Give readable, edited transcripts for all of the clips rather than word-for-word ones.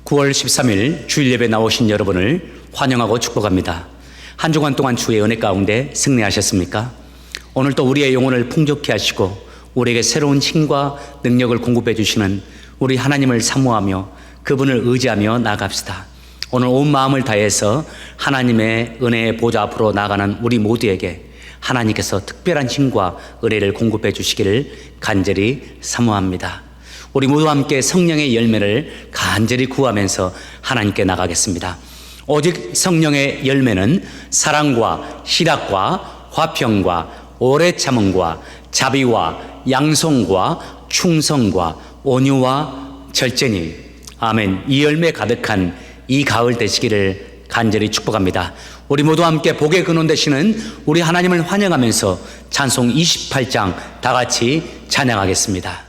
9월 13일 주일 예배 나오신 여러분을 환영하고 축복합니다. 한 주간 동안 주의 은혜 가운데 승리하셨습니까? 오늘도 우리의 영혼을 풍족케 하시고 우리에게 새로운 힘과 능력을 공급해 주시는 우리 하나님을 사모하며 그분을 의지하며 나아갑시다. 오늘 온 마음을 다해서 하나님의 은혜의 보좌 앞으로 나아가는 우리 모두에게 하나님께서 특별한 힘과 은혜를 공급해 주시기를 간절히 사모합니다. 우리 모두 함께 성령의 열매를 간절히 구하면서 하나님께 나가겠습니다. 오직 성령의 열매는 사랑과 희락과 화평과 오래 참음과 자비와 양성과 충성과 온유와 절제니 아멘. 이 열매 가득한 이 가을 되시기를 간절히 축복합니다. 우리 모두 함께 복의 근원 되시는 우리 하나님을 환영하면서 찬송 28장 다 같이 찬양하겠습니다.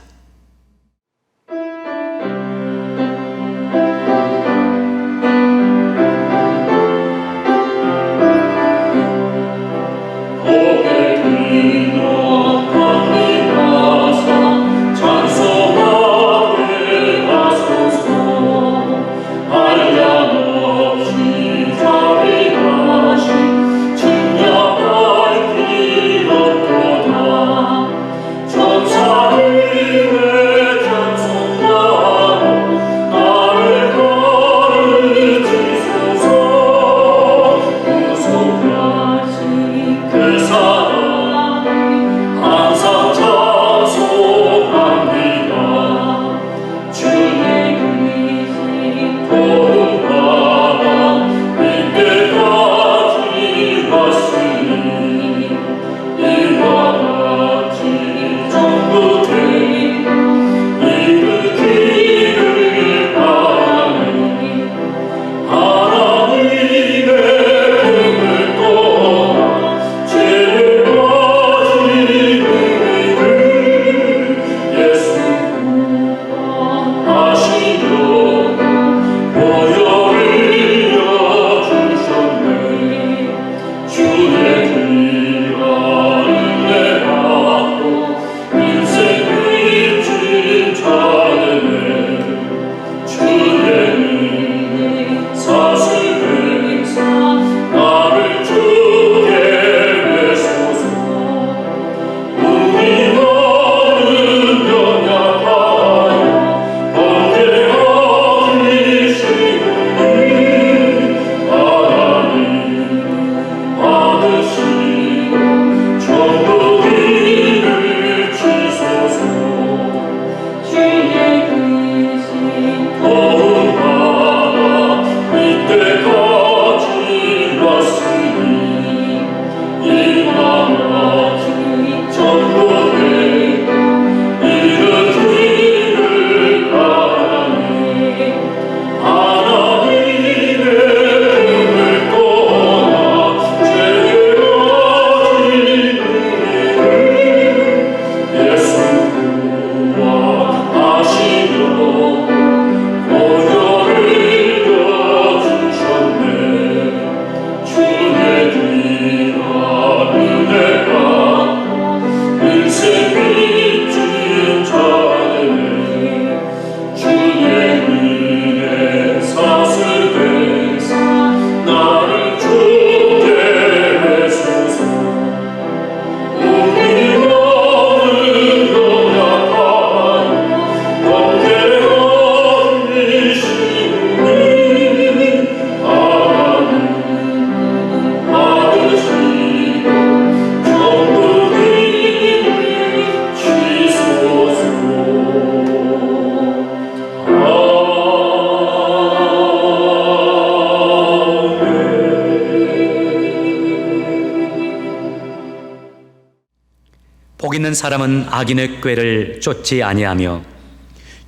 복 있는 사람은 악인의 꾀를 쫓지 아니하며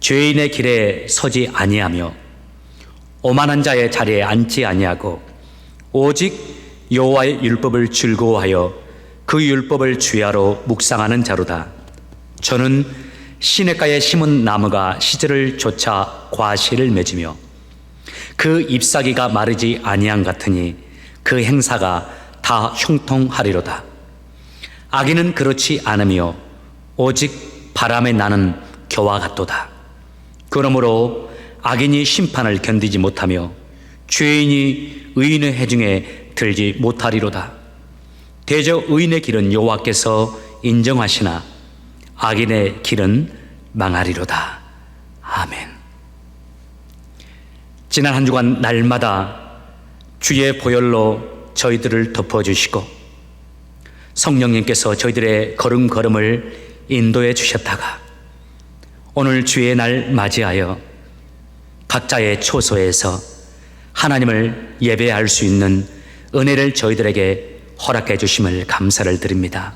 죄인의 길에 서지 아니하며 오만한 자의 자리에 앉지 아니하고 오직 여호와의 율법을 즐거워하여 그 율법을 주야로 묵상하는 자로다. 저는 시냇가에 심은 나무가 시절을 쫓아 과실을 맺으며 그 잎사귀가 마르지 아니한 같으니 그 행사가 다 형통하리로다. 악인은 그렇지 않으며 오직 바람에 나는 겨와 같도다. 그러므로 악인이 심판을 견디지 못하며 죄인이 의인의 해중에 들지 못하리로다. 대저 의인의 길은 여호와께서 인정하시나 악인의 길은 망하리로다. 아멘. 지난 한 주간 날마다 주의 보혈로 저희들을 덮어주시고 성령님께서 저희들의 걸음걸음을 인도해 주셨다가 오늘 주의 날 맞이하여 각자의 초소에서 하나님을 예배할 수 있는 은혜를 저희들에게 허락해 주심을 감사를 드립니다.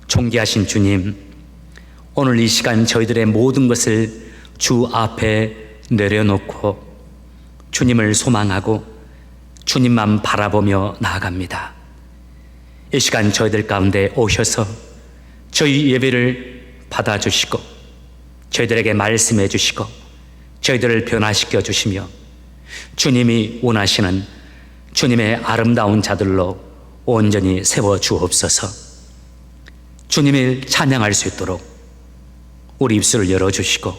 존귀하신 주님, 오늘 이 시간 저희들의 모든 것을 주 앞에 내려놓고 주님을 소망하고 주님만 바라보며 나아갑니다. 이 시간 저희들 가운데 오셔서 저희 예배를 받아주시고 저희들에게 말씀해 주시고 저희들을 변화시켜 주시며 주님이 원하시는 주님의 아름다운 자들로 온전히 세워 주옵소서. 주님을 찬양할 수 있도록 우리 입술을 열어주시고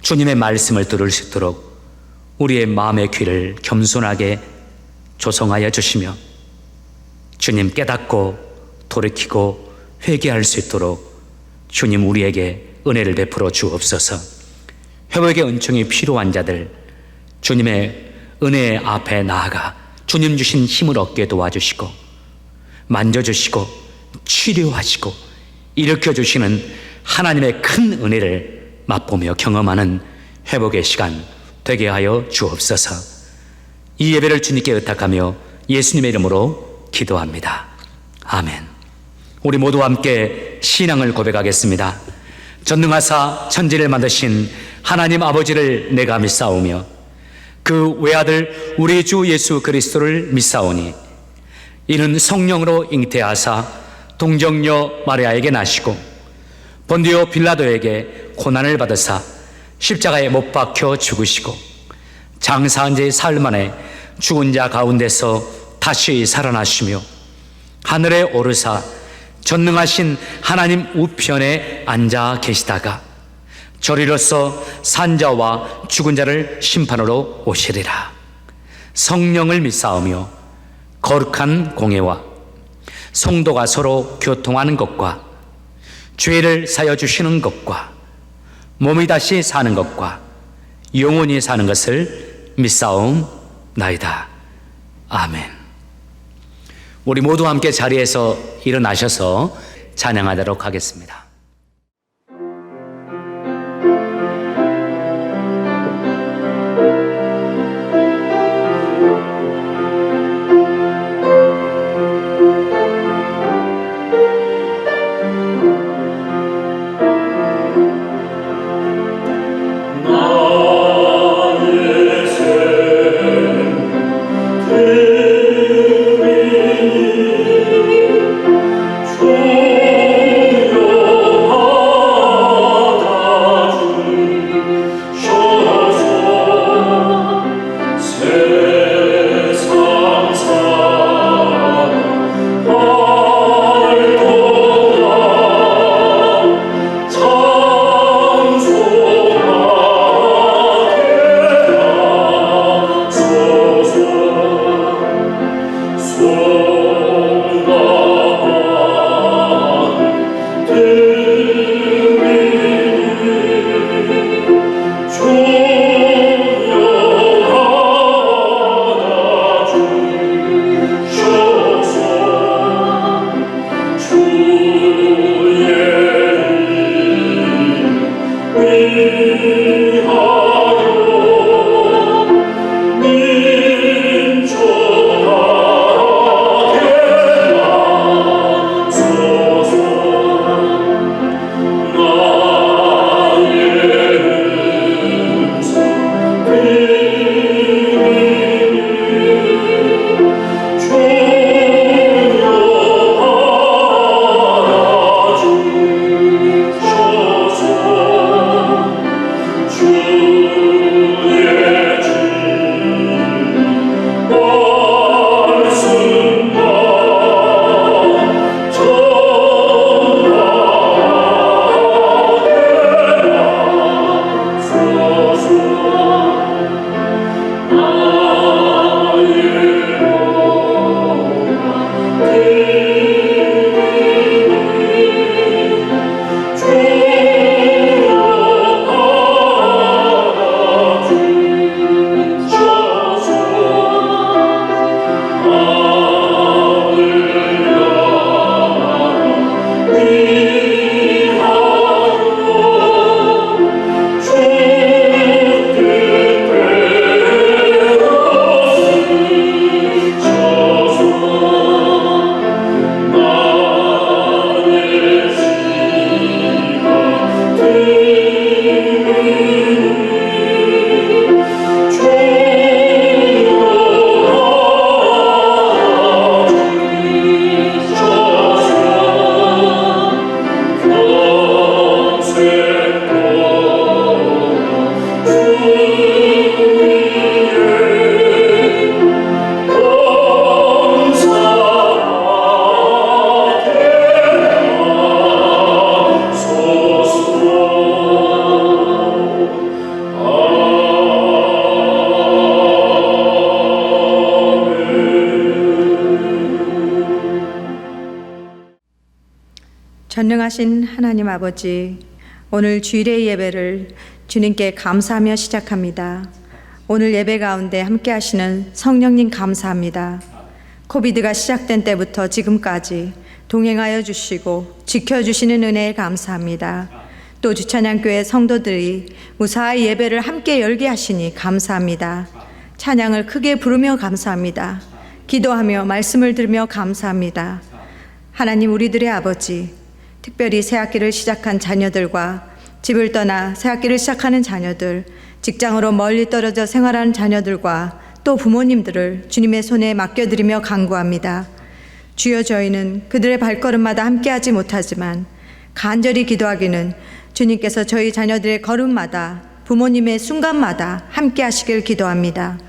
주님의 말씀을 들을 수 있도록 우리의 마음의 귀를 겸손하게 조성하여 주시며 주님 깨닫고 돌이키고 회개할 수 있도록 주님 우리에게 은혜를 베풀어 주옵소서. 회복의 은총이 필요한 자들 주님의 은혜 앞에 나아가 주님 주신 힘을 얻게 도와주시고 만져주시고 치료하시고 일으켜주시는 하나님의 큰 은혜를 맛보며 경험하는 회복의 시간 되게 하여 주옵소서. 이 예배를 주님께 의탁하며 예수님의 이름으로 기도합니다. 아멘. 우리 모두 함께 신앙을 고백하겠습니다. 전능하사 천지를 만드신 하나님 아버지를 내가 믿사오며 그 외아들 우리 주 예수 그리스도를 믿사오니 이는 성령으로 잉태하사 동정녀 마리아에게 나시고 본디오 빌라도에게 고난을 받으사 십자가에 못 박혀 죽으시고 장사한 지 사흘 만에 죽은 자 가운데서 다시 살아나시며 하늘에 오르사 전능하신 하나님 우편에 앉아 계시다가 저리로서 산자와 죽은 자를 심판으로 오시리라. 성령을 믿사오며 거룩한 공예와 성도가 서로 교통하는 것과 죄를 사여 주시는 것과 몸이 다시 사는 것과 영원히 사는 것을 믿사옵나이다. 아멘. 우리 모두 함께 자리에서 일어나셔서 찬양하도록 하겠습니다. 주여 전능하신 하나님 아버지, 오늘 주일의 예배를 주님께 감사하며 시작합니다. 오늘 예배 가운데 함께 하시는 성령님 감사합니다. 코비드가 시작된 때부터 지금까지 동행하여 주시고 지켜주시는 은혜에 감사합니다. 또 주찬양교회 성도들이 무사히 예배를 함께 열게 하시니 감사합니다. 찬양을 크게 부르며 감사합니다. 기도하며 말씀을 들으며 감사합니다. 하나님, 우리들의 아버지, 특별히 새학기를 시작한 자녀들과 집을 떠나 새학기를 시작하는 자녀들, 직장으로 멀리 떨어져 생활하는 자녀들과 또 부모님들을 주님의 손에 맡겨드리며 간구합니다. 주여, 저희는 그들의 발걸음마다 함께하지 못하지만 간절히 기도하기는 주님께서 저희 자녀들의 걸음마다, 부모님의 순간마다 함께하시길 기도합니다.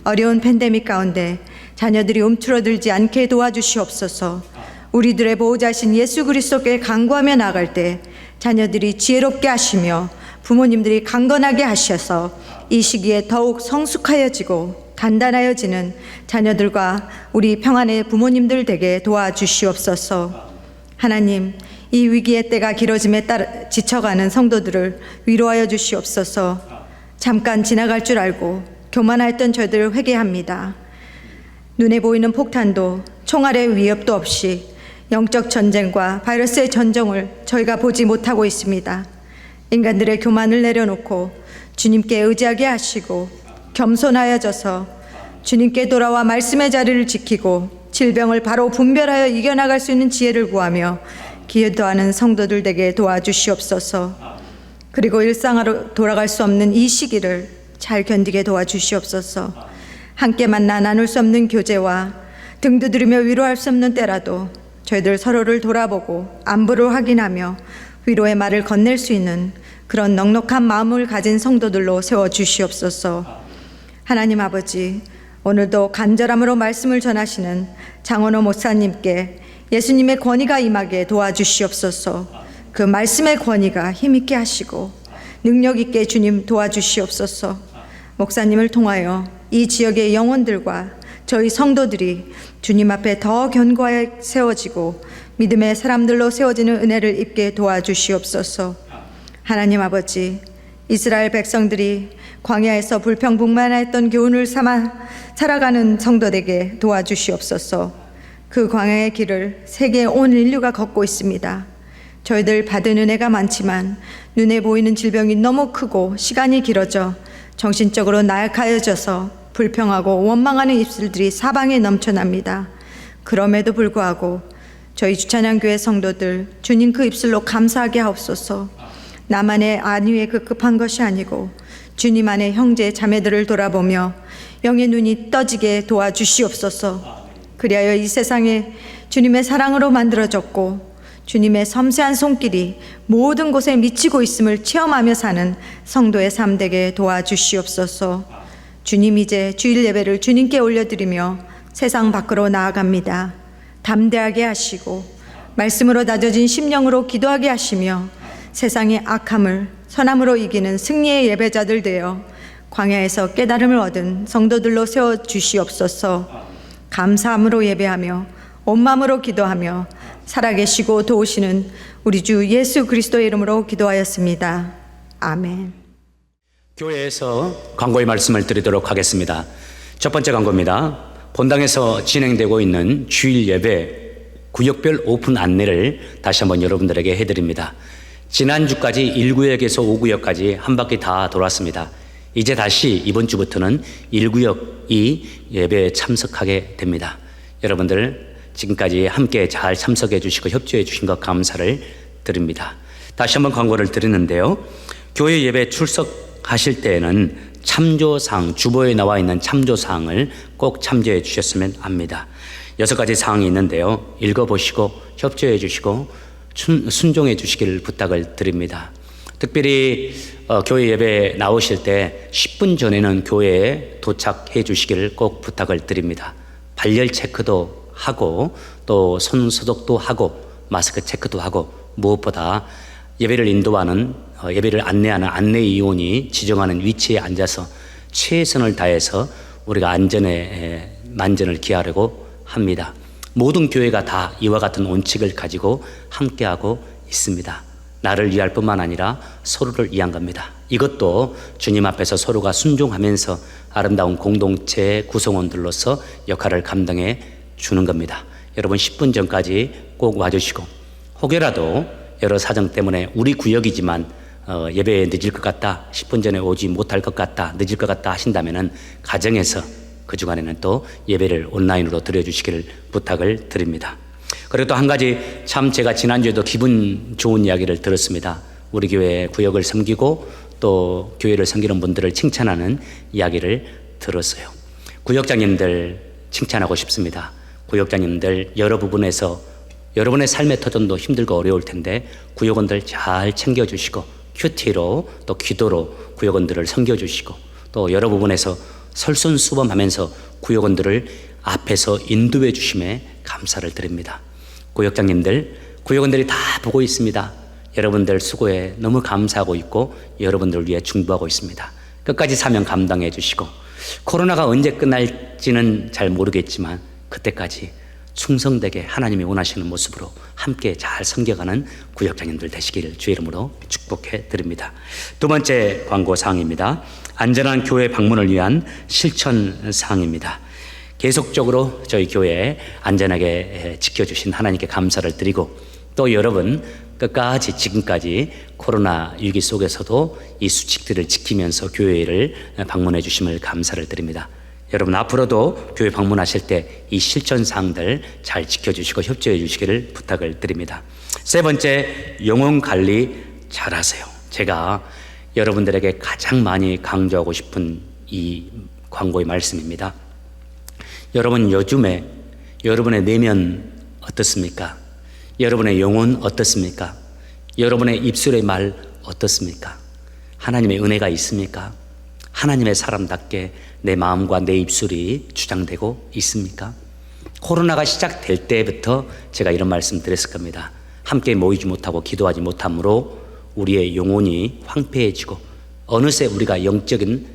어려운 팬데믹 가운데 자녀들이 움츠러들지 않게 도와주시옵소서. 우리들의 보호자신 예수 그리스도께 간구하며 나갈 때 자녀들이 지혜롭게 하시며 부모님들이 강건하게 하셔서 이 시기에 더욱 성숙하여지고 단단하여지는 자녀들과 우리 평안의 부모님들 되게 도와주시옵소서. 하나님, 이 위기의 때가 길어짐에 따라 지쳐가는 성도들을 위로하여 주시옵소서. 잠깐 지나갈 줄 알고 교만하였던 저희들을 회개합니다. 눈에 보이는 폭탄도 총알의 위협도 없이 영적 전쟁과 바이러스의 전쟁을 저희가 보지 못하고 있습니다. 인간들의 교만을 내려놓고 주님께 의지하게 하시고 겸손하여져서 주님께 돌아와 말씀의 자리를 지키고 질병을 바로 분별하여 이겨나갈 수 있는 지혜를 구하며 기도하는 성도들 되게 도와주시옵소서. 그리고 일상으로 돌아갈 수 없는 이 시기를 잘 견디게 도와주시옵소서. 함께 만나 나눌 수 없는 교제와 등 두드리며 위로할 수 없는 때라도 저희들 서로를 돌아보고 안부를 확인하며 위로의 말을 건넬 수 있는 그런 넉넉한 마음을 가진 성도들로 세워주시옵소서. 하나님 아버지, 오늘도 간절함으로 말씀을 전하시는 장원호 목사님께 예수님의 권위가 임하게 도와주시옵소서. 그 말씀의 권위가 힘있게 하시고 능력 있게 주님 도와주시옵소서. 목사님을 통하여 이 지역의 영혼들과 저희 성도들이 주님 앞에 더 견고하게 세워지고 믿음의 사람들로 세워지는 은혜를 입게 도와주시옵소서. 하나님 아버지, 이스라엘 백성들이 광야에서 불평불만했던 교훈을 삼아 살아가는 성도에게 도와주시옵소서. 그 광야의 길을 세계 온 인류가 걷고 있습니다. 저희들 받은 은혜가 많지만 눈에 보이는 질병이 너무 크고 시간이 길어져 정신적으로 나약해져서 불평하고 원망하는 입술들이 사방에 넘쳐납니다. 그럼에도 불구하고 저희 주찬양교회 성도들, 주님 그 입술로 감사하게 하옵소서. 나만의 안위에 급급한 것이 아니고 주님 안에 형제 자매들을 돌아보며 영의 눈이 떠지게 도와주시옵소서. 그리하여 이 세상에 주님의 사랑으로 만들어졌고 주님의 섬세한 손길이 모든 곳에 미치고 있음을 체험하며 사는 성도의 삶 되게 도와주시옵소서. 주님, 이제 주일 예배를 주님께 올려드리며 세상 밖으로 나아갑니다. 담대하게 하시고 말씀으로 다져진 심령으로 기도하게 하시며 세상의 악함을 선함으로 이기는 승리의 예배자들 되어 광야에서 깨달음을 얻은 성도들로 세워주시옵소서. 감사함으로 예배하며 온 마음으로 기도하며 살아계시고 도우시는 우리 주 예수 그리스도의 이름으로 기도하였습니다. 아멘. 교회에서 광고의 말씀을 드리도록 하겠습니다. 첫 번째 광고입니다. 본당에서 진행되고 있는 주일 예배 구역별 오픈 안내를 다시 한번 여러분들에게 해드립니다. 지난주까지 1구역에서 5구역까지 한 바퀴 다 돌았습니다. 이제 다시 이번 주부터는 1구역이 예배에 참석하게 됩니다. 여러분들 지금까지 함께 잘 참석해 주시고 협조해 주신 것 감사를 드립니다. 다시 한번 광고를 드리는데요. 교회 예배 출석하실 때에는 참조사항, 주보에 나와 있는 참조사항을 꼭 참조해 주셨으면 합니다. 6가지 사항이 있는데요. 읽어보시고 협조해 주시고 순종해 주시기를 부탁을 드립니다. 특별히 교회 예배에 나오실 때 10분 전에는 교회에 도착해 주시기를 꼭 부탁을 드립니다. 발열 체크도 하고 또 손 소독도 하고 마스크 체크도 하고 무엇보다 예배를 인도하는 예배를 안내하는 안내위원이 지정하는 위치에 앉아서 최선을 다해서 우리가 안전에 만전을 기하려고 합니다. 모든 교회가 다 이와 같은 원칙을 가지고 함께하고 있습니다. 나를 위할 뿐만 아니라 서로를 위한 겁니다. 이것도 주님 앞에서 서로가 순종하면서 아름다운 공동체의 구성원들로서 역할을 감당해 주는 겁니다. 여러분 10분 전까지 꼭 와주시고, 혹여라도 여러 사정 때문에 우리 구역이지만 예배에 늦을 것 같다, 10분 전에 오지 못할 것 같다, 늦을 것 같다 하신다면은 가정에서 그 주간에는 또 예배를 온라인으로 드려주시기를 부탁을 드립니다. 그리고 또 한 가지, 참 제가 지난주에도 기분 좋은 이야기를 들었습니다. 우리 교회 구역을 섬기고 또 교회를 섬기는 분들을 칭찬하는 이야기를 들었어요. 구역장님들 칭찬하고 싶습니다. 구역장님들 여러 부분에서 여러분의 삶의 터전도 힘들고 어려울 텐데 구역원들 잘 챙겨주시고 큐티로 또 기도로 구역원들을 섬겨주시고 또 여러 부분에서 설선수범하면서 구역원들을 앞에서 인도해 주심에 감사를 드립니다. 구역장님들, 구역원들이 다 보고 있습니다. 여러분들 수고에 너무 감사하고 있고 여러분들을 위해 중보하고 있습니다. 끝까지 사명 감당해 주시고, 코로나가 언제 끝날지는 잘 모르겠지만 그때까지 충성되게 하나님이 원하시는 모습으로 함께 잘 섬겨가는 구역장님들 되시기를 주의 이름으로 축복해 드립니다. 두 번째 광고 사항입니다. 안전한 교회 방문을 위한 실천 사항입니다. 계속적으로 저희 교회에 안전하게 지켜주신 하나님께 감사를 드리고, 또 여러분 끝까지 지금까지 코로나 위기 속에서도 이 수칙들을 지키면서 교회를 방문해 주심을 감사를 드립니다. 여러분 앞으로도 교회 방문하실 때 이 실천사항들 잘 지켜주시고 협조해 주시기를 부탁을 드립니다. 세 번째, 영혼 관리 잘하세요. 제가 여러분들에게 가장 많이 강조하고 싶은 이 광고의 말씀입니다. 여러분 요즘에 여러분의 내면 어떻습니까? 여러분의 영혼 어떻습니까? 여러분의 입술의 말 어떻습니까? 하나님의 은혜가 있습니까? 하나님의 사람답게 내 마음과 내 입술이 주장되고 있습니까? 코로나가 시작될 때부터 제가 이런 말씀 드렸을 겁니다. 함께 모이지 못하고 기도하지 못함으로 우리의 영혼이 황폐해지고 어느새 우리가 영적인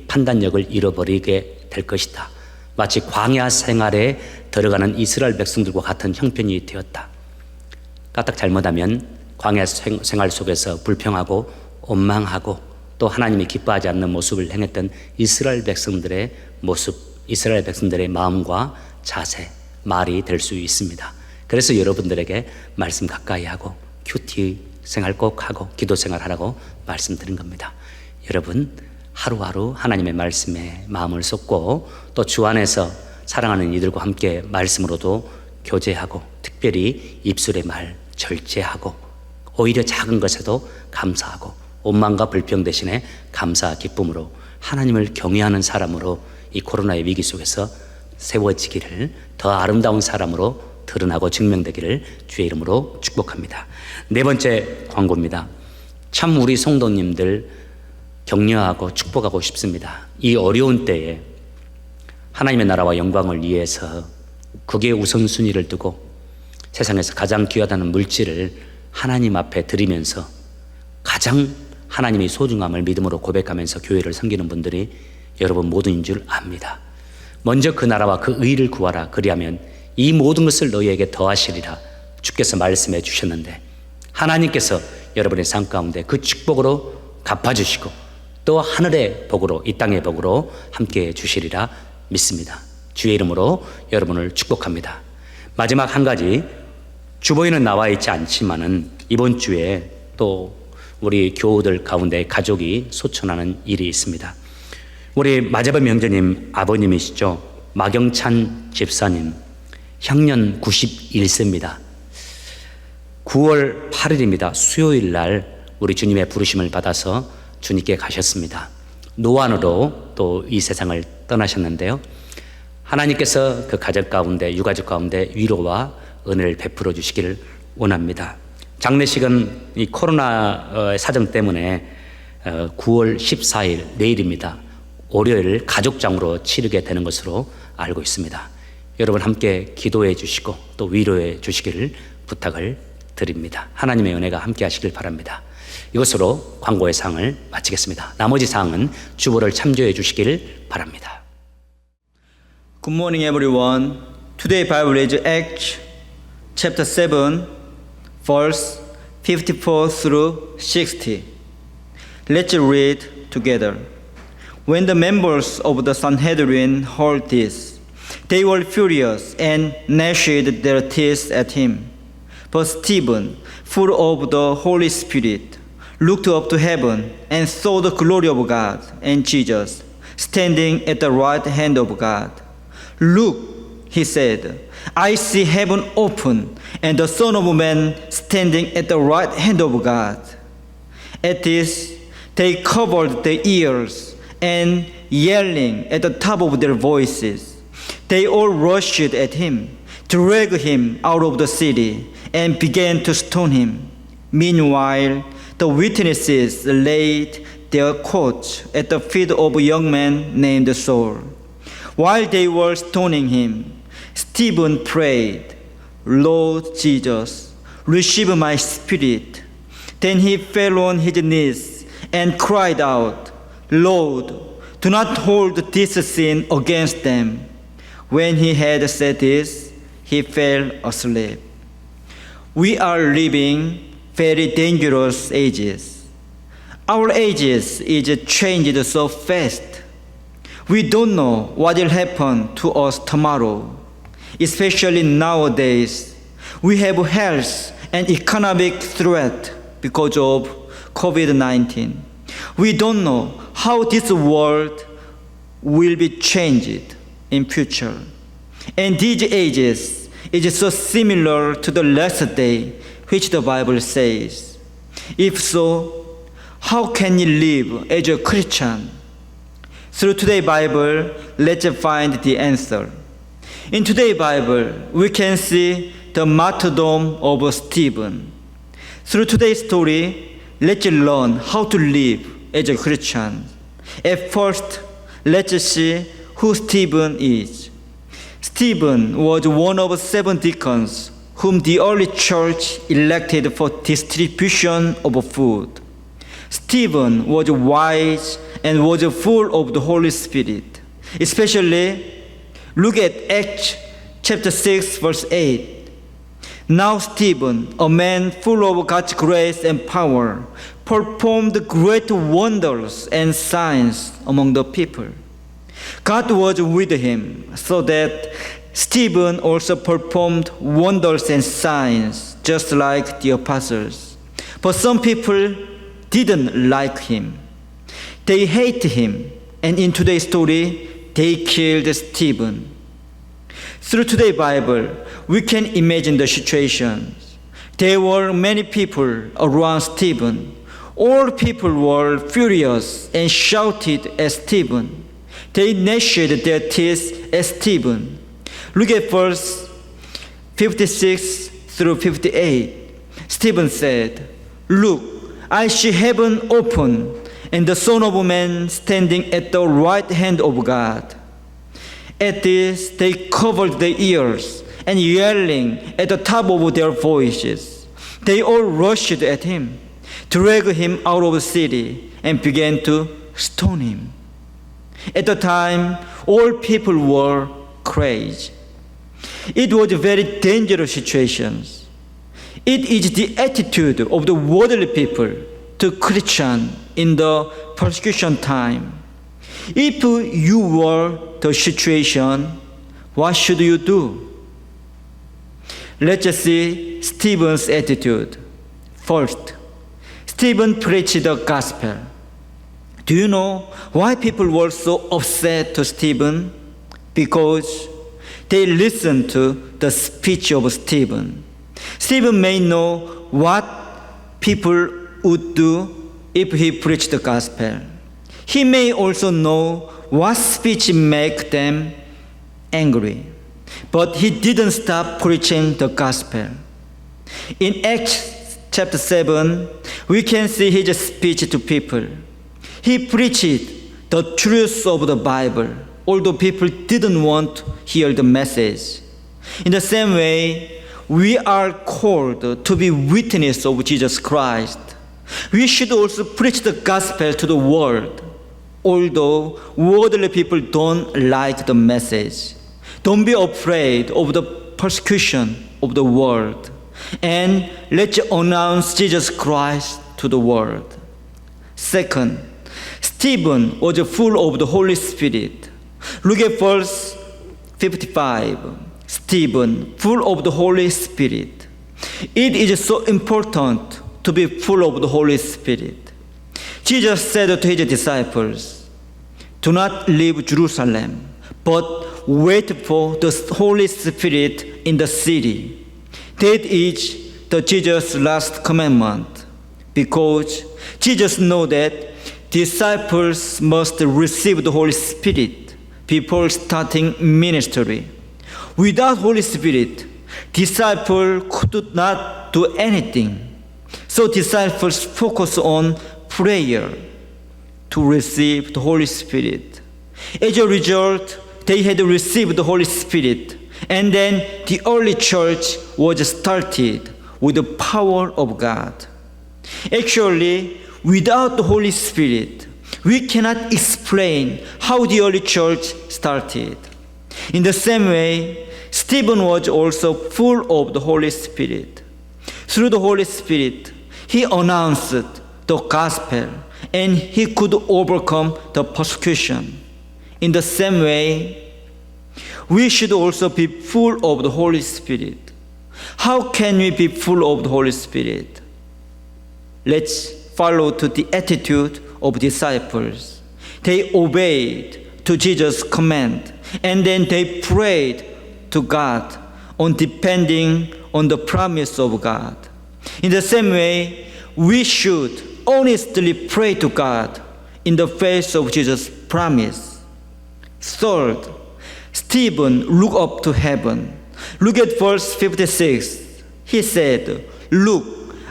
판단력을 잃어버리게 될 것이다. 마치 광야 생활에 들어가는 이스라엘 백성들과 같은 형편이 되었다. 까딱 잘못하면 광야 생활 속에서 불평하고 원망하고 또 하나님이 기뻐하지 않는 모습을 행했던 이스라엘 백성들의 모습, 이스라엘 백성들의 마음과 자세, 말이 될 수 있습니다. 그래서 여러분들에게 말씀 가까이 하고 큐티 생활 꼭 하고 기도 생활 하라고 말씀드린 겁니다. 여러분 하루하루 하나님의 말씀에 마음을 쏟고 또 주 안에서 사랑하는 이들과 함께 말씀으로도 교제하고 특별히 입술의 말 절제하고 오히려 작은 것에도 감사하고 원망과 불평 대신에 감사 기쁨으로 하나님을 경외하는 사람으로 이 코로나의 위기 속에서 세워지기를, 더 아름다운 사람으로 드러나고 증명되기를 주의 이름으로 축복합니다. 네 번째 광고입니다. 참 우리 성도님들 격려하고 축복하고 싶습니다. 이 어려운 때에 하나님의 나라와 영광을 위해서 그게 우선순위를 두고 세상에서 가장 귀하다는 물질을 하나님 앞에 드리면서 가장 하나님의 소중함을 믿음으로 고백하면서 교회를 섬기는 분들이 여러분 모두인 줄 압니다. 먼저 그 나라와 그 의를 구하라. 그리하면 이 모든 것을 너희에게 더하시리라. 주께서 말씀해 주셨는데 하나님께서 여러분의 삶 가운데 그 축복으로 갚아주시고 또 하늘의 복으로, 이 땅의 복으로 함께해 주시리라 믿습니다. 주의 이름으로 여러분을 축복합니다. 마지막 한 가지, 주보에는 나와 있지 않지만은 이번 주에 또 우리 교우들 가운데 가족이 소천하는 일이 있습니다. 우리 마재범 형제님 아버님이시죠. 마경찬 집사님, 향년 91세입니다. 9월 8일입니다. 수요일 날 우리 주님의 부르심을 받아서 주님께 가셨습니다. 노안으로 또 이 세상을 떠나셨는데요. 하나님께서 그 가족 가운데, 유가족 가운데 위로와 은혜를 베풀어 주시기를 원합니다. 장례식은 이 코로나 사정 때문에 9월 14일 내일입니다. 월요일 가족장으로 치르게 되는 것으로 알고 있습니다. 여러분 함께 기도해 주시고 또 위로해 주시기를 부탁을 드립니다. 하나님의 은혜가 함께 하시길 바랍니다. 이것으로 광고의 사항을 마치겠습니다. 나머지 사항은 주보를 참조해 주시기를 바랍니다. Good morning, everyone. Today Bible is Acts chapter 7, verse 54 through 60. Let's read together. When the members of the Sanhedrin heard this, they were furious and gnashed their teeth at him. But Stephen, full of the Holy Spirit, looked up to heaven and saw the glory of God and Jesus standing at the right hand of God. Look, he said, I see heaven open and the Son of Man standing at the right hand of God. At this, they covered their ears and yelling at the top of their voices, they all rushed at him, dragged him out of the city, and began to stone him. Meanwhile, the witnesses laid their coats at the feet of a young man named Saul. While they were stoning him, Stephen prayed, Lord Jesus, receive my spirit. Then he fell on his knees and cried out, Lord, do not hold this sin against them. When he had said this, he fell asleep. We are living very dangerous ages. Our ages is changed so fast. We don't know what will happen to us tomorrow. Especially nowadays, we have health and economic threat because of COVID-19. We don't know how this world will be changed in future. And these ages is so similar to the last day which the Bible says. If so, how can you live as a Christian? Through today's Bible, let's find the answer. In today's Bible, we can see the martyrdom of Stephen. Through today's story, let's learn how to live as a Christian. At first, let's see who Stephen is. Stephen was one of 7 deacons whom the early church elected for distribution of food. Stephen was wise and was full of the Holy Spirit. Especially, look at Acts chapter 6, verse 8. Now Stephen, a man full of God's grace and power, performed great wonders and signs among the people. God was with him, so that Stephen also performed wonders and signs, just like the apostles. But some people didn't like him. They hated him, and in today's story, they killed Stephen. Through today's Bible, we can imagine the situations. There were many people around Stephen. All people were furious and shouted at Stephen. They gnashed their teeth at Stephen. Look at verse 56 through 58. Stephen said, Look, I see heaven open and the Son of Man standing at the right hand of God. At this, they covered their ears and yelling at the top of their voices. They all rushed at him, dragged him out of the city, and began to stone him. At the time, all people were crazy. It was a very dangerous situation. It is the attitude of the worldly people to Christians in the persecution time. If you were the situation, what should you do? Let's see Stephen's attitude. First, Stephen preached the gospel. Do you know why people were so upset to Stephen? Because they listened to the speech of Stephen. Stephen may know what people would do if he preached the gospel. He may also know what speech make them angry. But he didn't stop preaching the gospel. In Acts chapter 7, we can see his speech to people. He preached the truth of the Bible, although people didn't want to hear the message. In the same way, we are called to be witnesses of Jesus Christ. We should also preach the gospel to the world, although worldly people don't like the message. Don't be afraid of the persecution of the world. and let's announce Jesus Christ to the world. Second, Stephen was full of the Holy Spirit. Look at verse 55. Stephen, full of the Holy Spirit. It is so important to be full of the Holy Spirit. Jesus said to his disciples, do not leave Jerusalem, but wait for the Holy Spirit in the city. That is the Jesus' last commandment, because Jesus knows that disciples must receive the Holy Spirit before starting ministry. Without Holy Spirit, disciples could not do anything. So disciples focus on prayer to receive the Holy Spirit. As a result, they had received the Holy Spirit, and then the early church was started with the power of God. Actually, without the Holy Spirit, we cannot explain how the early church started. In the same way, Stephen was also full of the Holy Spirit. Through the Holy Spirit, he announced the gospel, and he could overcome the persecution. In the same way, we should also be full of the Holy Spirit. How can we be full of the Holy Spirit? Let's follow to the attitude of disciples. They obeyed to Jesus' command, and then they prayed to God on depending on the promise of God. In the same way, we should honestly pray to God in the face of Jesus' promise. Third, Stephen looked up to heaven. Look at verse 56. He said, look,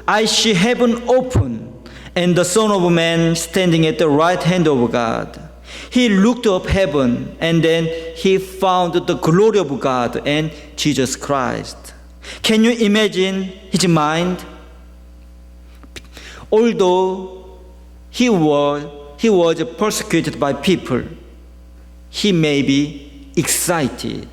I see heaven open and the Son of Man standing at the right hand of God. He looked up heaven, and then he found the glory of God and Jesus Christ. Can you imagine his mind? Although he was persecuted by people, he may be excited.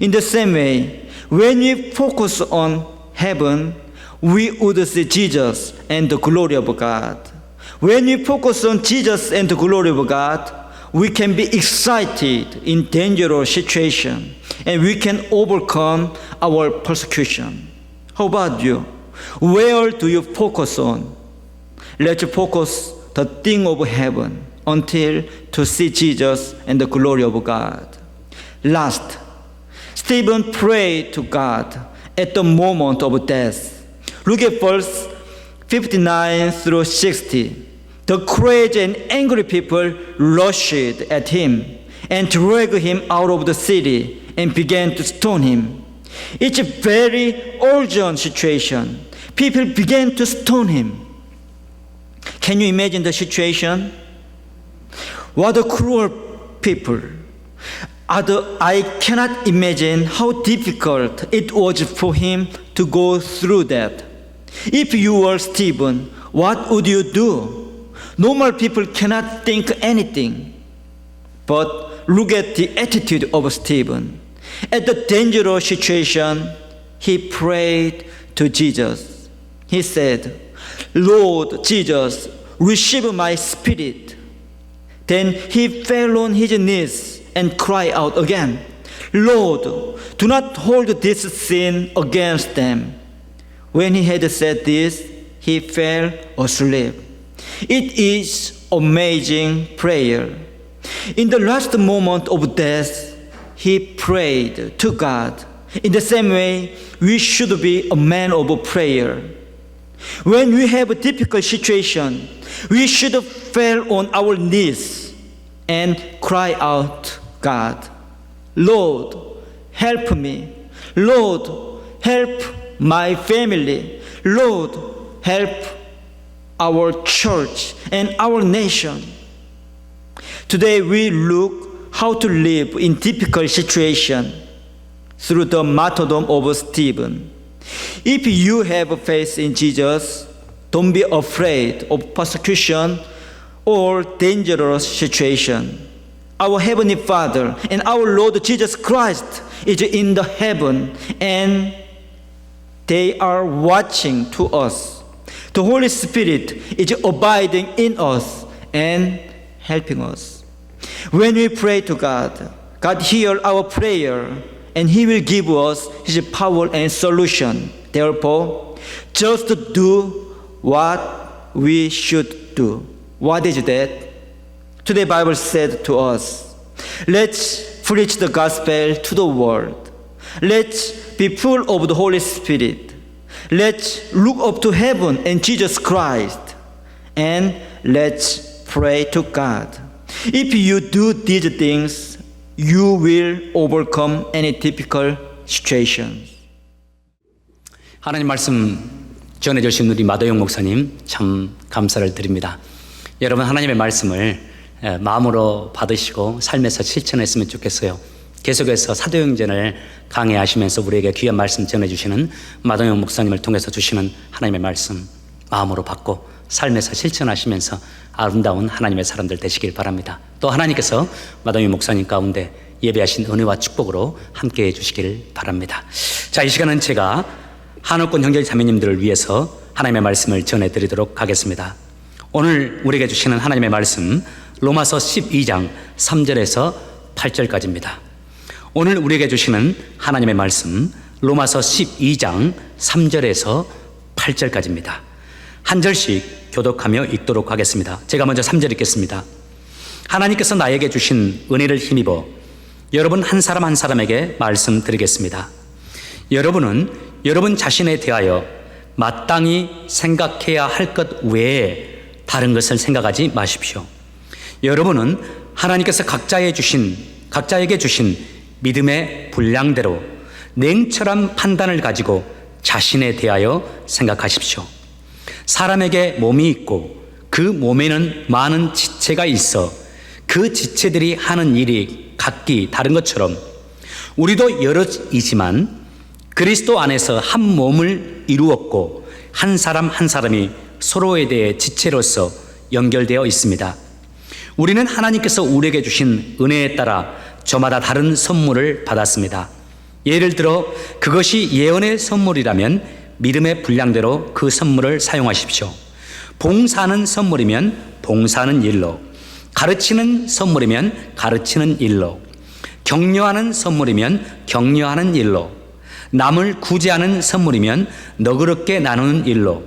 In the same way, when we focus on heaven, we would see Jesus and the glory of God. When we focus on Jesus and the glory of God, we can be excited in dangerous situation, and we can overcome our persecution. How about you? Where do you focus on? Let's focus the thing of heaven until to see Jesus and the glory of God. Last, Stephen prayed to God at the moment of death. Look at verse 59 through 60. The crazy and angry people rushed at him and dragged him out of the city and began to stone him. It's a very urgent situation. People began to stone him. Can you imagine the situation? What a cruel people. I cannot imagine how difficult it was for him to go through that. If you were Stephen, what would you do? Normal people cannot think anything. But look at the attitude of Stephen. At the dangerous situation, he prayed to Jesus. He said, Lord Jesus, receive my spirit. Then he fell on his knees and cried out again, Lord, do not hold this sin against them. When he had said this, he fell asleep. It is amazing prayer. In the last moment of death, he prayed to God. In the same way, we should be a man of prayer. When we have a difficult situation, we should fall on our knees and cry out, God, Lord, help me. Lord, help my family. Lord, help our church and our nation. Today we look how to live in difficult situation through the martyrdom of Stephen. If you have faith in Jesus, don't be afraid of persecution or dangerous situation. Our Heavenly Father and our Lord Jesus Christ is in the heaven, and they are watching to us. The Holy Spirit is abiding in us and helping us. When we pray to God, God hears our prayer and He will give us His power and solution. Therefore, just do what we should do. What is that? Today Bible said to us, let's preach the gospel to the world. Let's be full of the Holy Spirit. Let's look up to heaven and Jesus Christ. And let's pray to God. If you do these things, you will overcome any difficult situation. 하나님 말씀 전해주신 우리 마도영 목사님 참 감사를 드립니다. 여러분 하나님의 말씀을 마음으로 받으시고 삶에서 실천했으면 좋겠어요. 계속해서 사도행전을 강해하시면서 우리에게 귀한 말씀 전해주시는 마도영 목사님을 통해서 주시는 하나님의 말씀 마음으로 받고 삶에서 실천하시면서 아름다운 하나님의 사람들 되시길 바랍니다. 또 하나님께서 마도영 목사님 가운데 예배하신 은혜와 축복으로 함께해 주시길 바랍니다. 자, 이 시간은 제가 한옥권 형제 자매님들을 위해서 하나님의 말씀을 전해드리도록 하겠습니다. 오늘 우리에게 주시는 하나님의 말씀 로마서 12장 3절에서 8절까지입니다. 오늘 우리에게 주시는 하나님의 말씀 로마서 12장 3절에서 8절까지입니다. 한 절씩 교독하며 읽도록 하겠습니다. 제가 먼저 3절 읽겠습니다. 하나님께서 나에게 주신 은혜를 힘입어 여러분 한 사람 한 사람에게 말씀드리겠습니다. 여러분은 여러분 자신에 대하여 마땅히 생각해야 할 것 외에 다른 것을 생각하지 마십시오. 여러분은 하나님께서 각자에게 주신 믿음의 분량대로 냉철한 판단을 가지고 자신에 대하여 생각하십시오. 사람에게 몸이 있고 그 몸에는 많은 지체가 있어 그 지체들이 하는 일이 각기 다른 것처럼 우리도 여럿이지만 그리스도 안에서 한 몸을 이루었고 한 사람 한 사람이 서로에 대해 지체로서 연결되어 있습니다. 우리는 하나님께서 우리에게 주신 은혜에 따라 저마다 다른 선물을 받았습니다. 예를 들어 그것이 예언의 선물이라면 믿음의 분량대로 그 선물을 사용하십시오. 봉사하는 선물이면 봉사하는 일로, 가르치는 선물이면 가르치는 일로, 격려하는 선물이면 격려하는 일로, 남을 구제하는 선물이면 너그럽게 나누는 일로,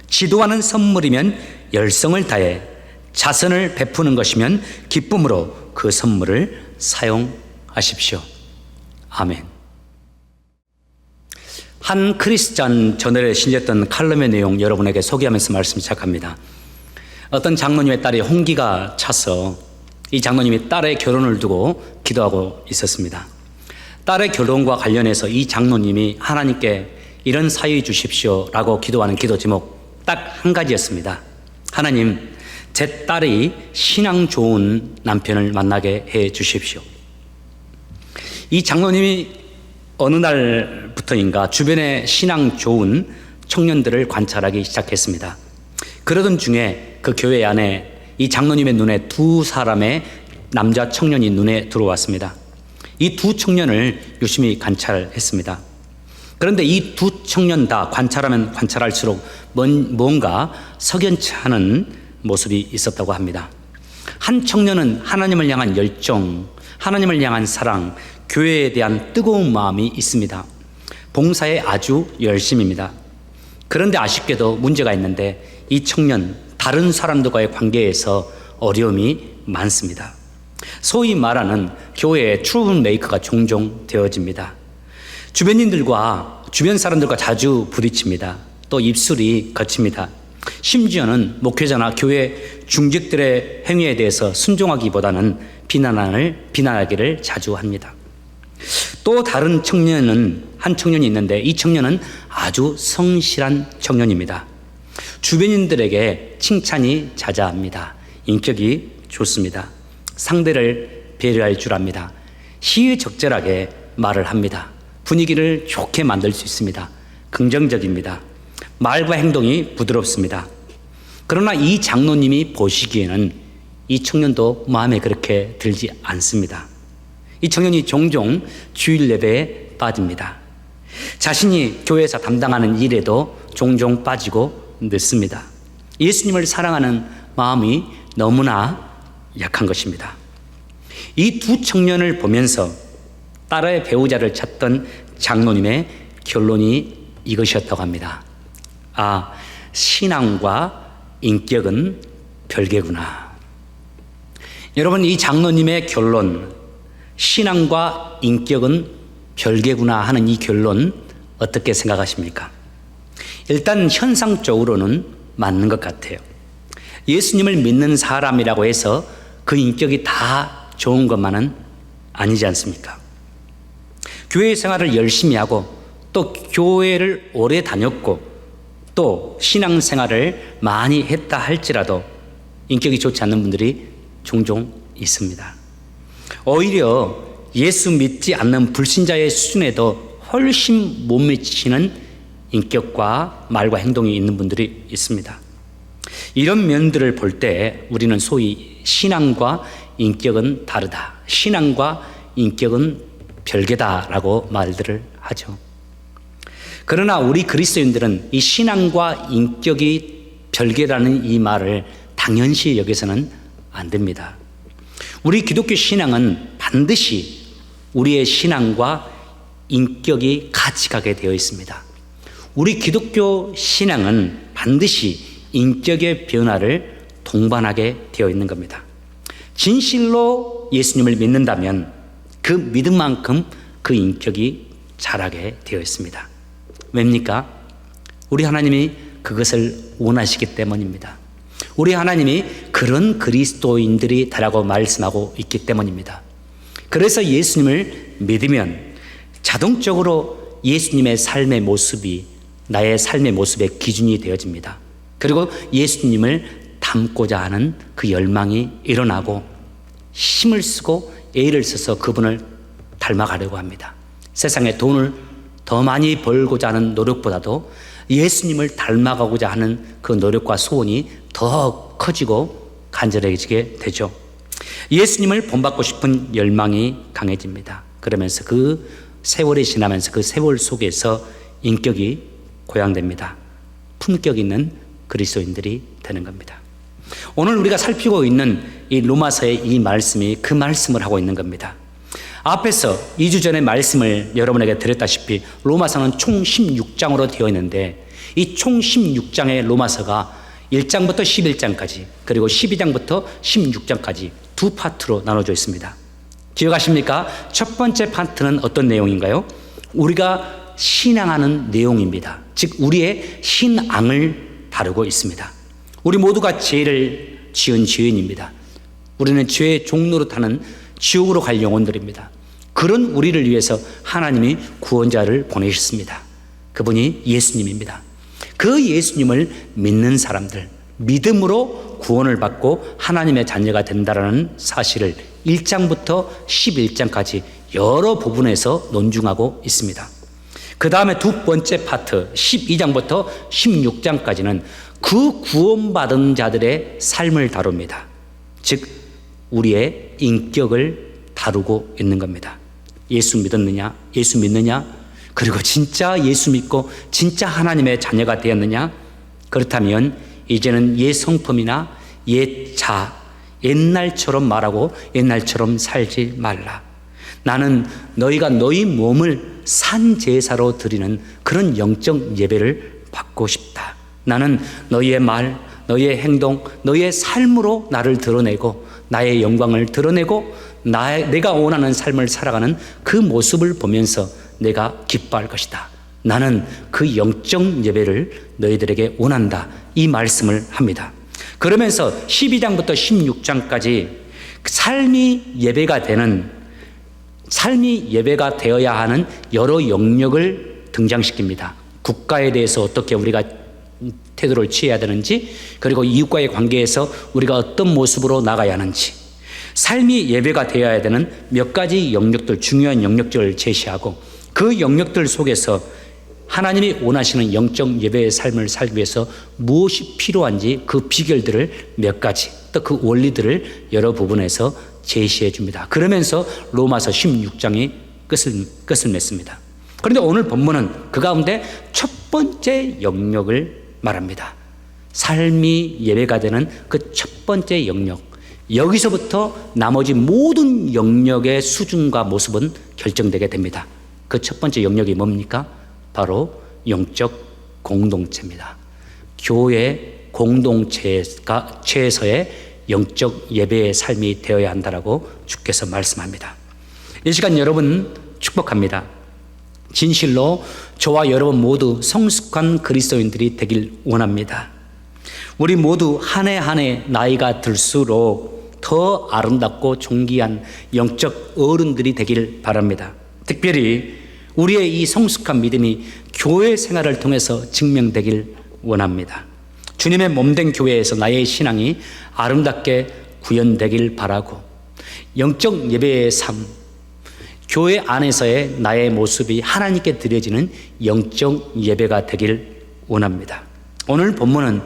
지도하는 선물이면 열성을 다해 자선을 베푸는 것이면 기쁨으로 그 선물을 사용하십시오. 아멘. 한 크리스찬 저널에 실렸던 칼럼의 내용 여러분에게 소개하면서 말씀 시작합니다. 어떤 장로님의 딸이 홍기가 차서 이 장로님이 딸의 결혼을 두고 기도하고 있었습니다. 딸의 결혼과 관련해서 이 장로님이 하나님께 이런 사유 주십시오 라고 기도하는 기도 제목 딱 한 가지였습니다. 하나님, 제 딸이 신앙 좋은 남편을 만나게 해 주십시오. 이 장로님이 어느 날부터인가 주변에 신앙 좋은 청년들을 관찰하기 시작했습니다. 그러던 중에 그 교회 안에 이 장로님의 눈에 두 사람의 남자 청년이 눈에 들어왔습니다. 이 두 청년을 유심히 관찰했습니다. 그런데 이 두 청년 다 관찰하면 관찰할수록 뭔가 석연치 않은 모습이 있었다고 합니다. 한 청년은 하나님을 향한 열정, 하나님을 향한 사랑, 교회에 대한 뜨거운 마음이 있습니다. 봉사에 아주 열심입니다. 그런데 아쉽게도 문제가 있는데 이 청년, 다른 사람들과의 관계에서 어려움이 많습니다. 소위 말하는 교회의 트러블 메이커가 종종 되어집니다. 주변 사람들과 자주 부딪힙니다. 또 입술이 거칩니다. 심지어는 목회자나 교회 중직들의 행위에 대해서 순종하기보다는 비난하기를 자주 합니다. 또 다른 한 청년이 있는데 이 청년은 아주 성실한 청년입니다. 주변인들에게 칭찬이 자자합니다. 인격이 좋습니다. 상대를 배려할 줄 압니다. 시의적절하게 말을 합니다. 분위기를 좋게 만들 수 있습니다. 긍정적입니다. 말과 행동이 부드럽습니다. 그러나 이 장로님이 보시기에는 이 청년도 마음에 그렇게 들지 않습니다. 이 청년이 종종 주일 예배에 빠집니다. 자신이 교회에서 담당하는 일에도 종종 빠지고 늦습니다. 예수님을 사랑하는 마음이 너무나 약한 것입니다. 이 두 청년을 보면서 딸의 배우자를 찾던 장로님의 결론이 이것이었다고 합니다. 아, 신앙과 인격은 별개구나. 여러분, 이 장로님의 결론, 신앙과 인격은 별개구나 하는 이 결론 어떻게 생각하십니까? 일단 현상적으로는 맞는 것 같아요. 예수님을 믿는 사람이라고 해서 그 인격이 다 좋은 것만은 아니지 않습니까? 교회 생활을 열심히 하고 또 교회를 오래 다녔고 또 신앙 생활을 많이 했다 할지라도 인격이 좋지 않는 분들이 종종 있습니다. 오히려 예수 믿지 않는 불신자의 수준에도 훨씬 못 미치는 인격과 말과 행동이 있는 분들이 있습니다. 이런 면들을 볼 때 우리는 소위 신앙과 인격은 다르다, 신앙과 인격은 별개다라고 말들을 하죠. 그러나 우리 그리스도인들은 이 신앙과 인격이 별개라는 이 말을 당연시 여기서는 안 됩니다. 우리 기독교 신앙은 반드시 우리의 신앙과 인격이 같이 가게 되어 있습니다. 우리 기독교 신앙은 반드시 인격의 변화를 동반하게 되어 있는 겁니다. 진실로 예수님을 믿는다면 그 믿음만큼 그 인격이 자라게 되어 있습니다. 왜입니까? 우리 하나님이 그것을 원하시기 때문입니다. 우리 하나님이 그런 그리스도인들이 되라고 말씀하고 있기 때문입니다. 그래서 예수님을 믿으면 자동적으로 예수님의 삶의 모습이 나의 삶의 모습의 기준이 되어집니다. 그리고 예수님을 닮고자 하는 그 열망이 일어나고 힘을 쓰고 애를 써서 그분을 닮아가려고 합니다. 세상에 돈을 더 많이 벌고자 하는 노력보다도 예수님을 닮아가고자 하는 그 노력과 소원이 더 커지고 간절해지게 되죠. 예수님을 본받고 싶은 열망이 강해집니다. 그러면서 그 세월이 지나면서 그 세월 속에서 인격이 고양됩니다. 품격 있는 그리스도인들이 되는 겁니다. 오늘 우리가 살피고 있는 이 로마서의 이 말씀이 그 말씀을 하고 있는 겁니다. 앞에서 2주 전에 말씀을 여러분에게 드렸다시피 로마서는 총 16장으로 되어 있는데 이 총 16장의 로마서가 1장부터 11장까지 그리고 12장부터 16장까지 두 파트로 나눠져 있습니다. 기억하십니까? 첫 번째 파트는 어떤 내용인가요? 우리가 신앙하는 내용입니다. 즉 우리의 신앙을 다루고 있습니다. 우리 모두가 죄를 지은 죄인입니다. 우리는 죄의 종로로 타는 지옥으로 갈 영혼들입니다. 그런 우리를 위해서 하나님이 구원자를 보내셨습니다. 그분이 예수님입니다. 그 예수님을 믿는 사람들, 믿음으로 구원을 받고 하나님의 자녀가 된다라는 사실을 1장부터 11장까지 여러 부분에서 논중하고 있습니다. 그 다음에 두 번째 파트 12장부터 16장까지는 그 구원받은 자들의 삶을 다룹니다. 즉 우리의 인격을 다루고 있는 겁니다. 예수 믿었느냐? 예수 믿느냐? 그리고 진짜 예수 믿고 진짜 하나님의 자녀가 되었느냐? 그렇다면 이제는 옛 성품이나 옛 옛날처럼 말하고 옛날처럼 살지 말라. 나는 너희가 너희 몸을 산제사로 드리는 그런 영적 예배를 받고 싶다. 나는 너희의 말, 너희의 행동, 너희의 삶으로 나를 드러내고 나의 영광을 드러내고 내가 원하는 삶을 살아가는 그 모습을 보면서 내가 기뻐할 것이다. 나는 그 영적 예배를 너희들에게 원한다. 이 말씀을 합니다. 그러면서 12장부터 16장까지 삶이 예배가 되어야 하는 여러 영역을 등장시킵니다. 국가에 대해서 어떻게 우리가 태도를 취해야 되는지, 그리고 이웃과의 관계에서 우리가 어떤 모습으로 나가야 하는지, 삶이 예배가 되어야 되는 몇 가지 영역들, 중요한 영역들을 제시하고 그 영역들 속에서 하나님이 원하시는 영적 예배의 삶을 살기 위해서 무엇이 필요한지 그 비결들을 몇 가지, 또 그 원리들을 여러 부분에서 제시해 줍니다. 그러면서 로마서 16장이 끝을 맺습니다. 그런데 오늘 본문은 그 가운데 첫 번째 영역을 말합니다. 삶이 예배가 되는 그 첫 번째 영역. 여기서부터 나머지 모든 영역의 수준과 모습은 결정되게 됩니다. 그 첫 번째 영역이 뭡니까? 바로 영적 공동체입니다. 교회 공동체에서의 영적 예배의 삶이 되어야 한다라고 주께서 말씀합니다. 이 시간 여러분 축복합니다. 진실로 저와 여러분 모두 성숙한 그리스도인들이 되길 원합니다. 우리 모두 한 해 한 해 나이가 들수록 더 아름답고 존귀한 영적 어른들이 되길 바랍니다. 특별히 우리의 이 성숙한 믿음이 교회 생활을 통해서 증명되길 원합니다. 주님의 몸된 교회에서 나의 신앙이 아름답게 구현되길 바라고, 영적 예배의 삶, 교회 안에서의 나의 모습이 하나님께 드려지는 영적 예배가 되길 원합니다. 오늘 본문은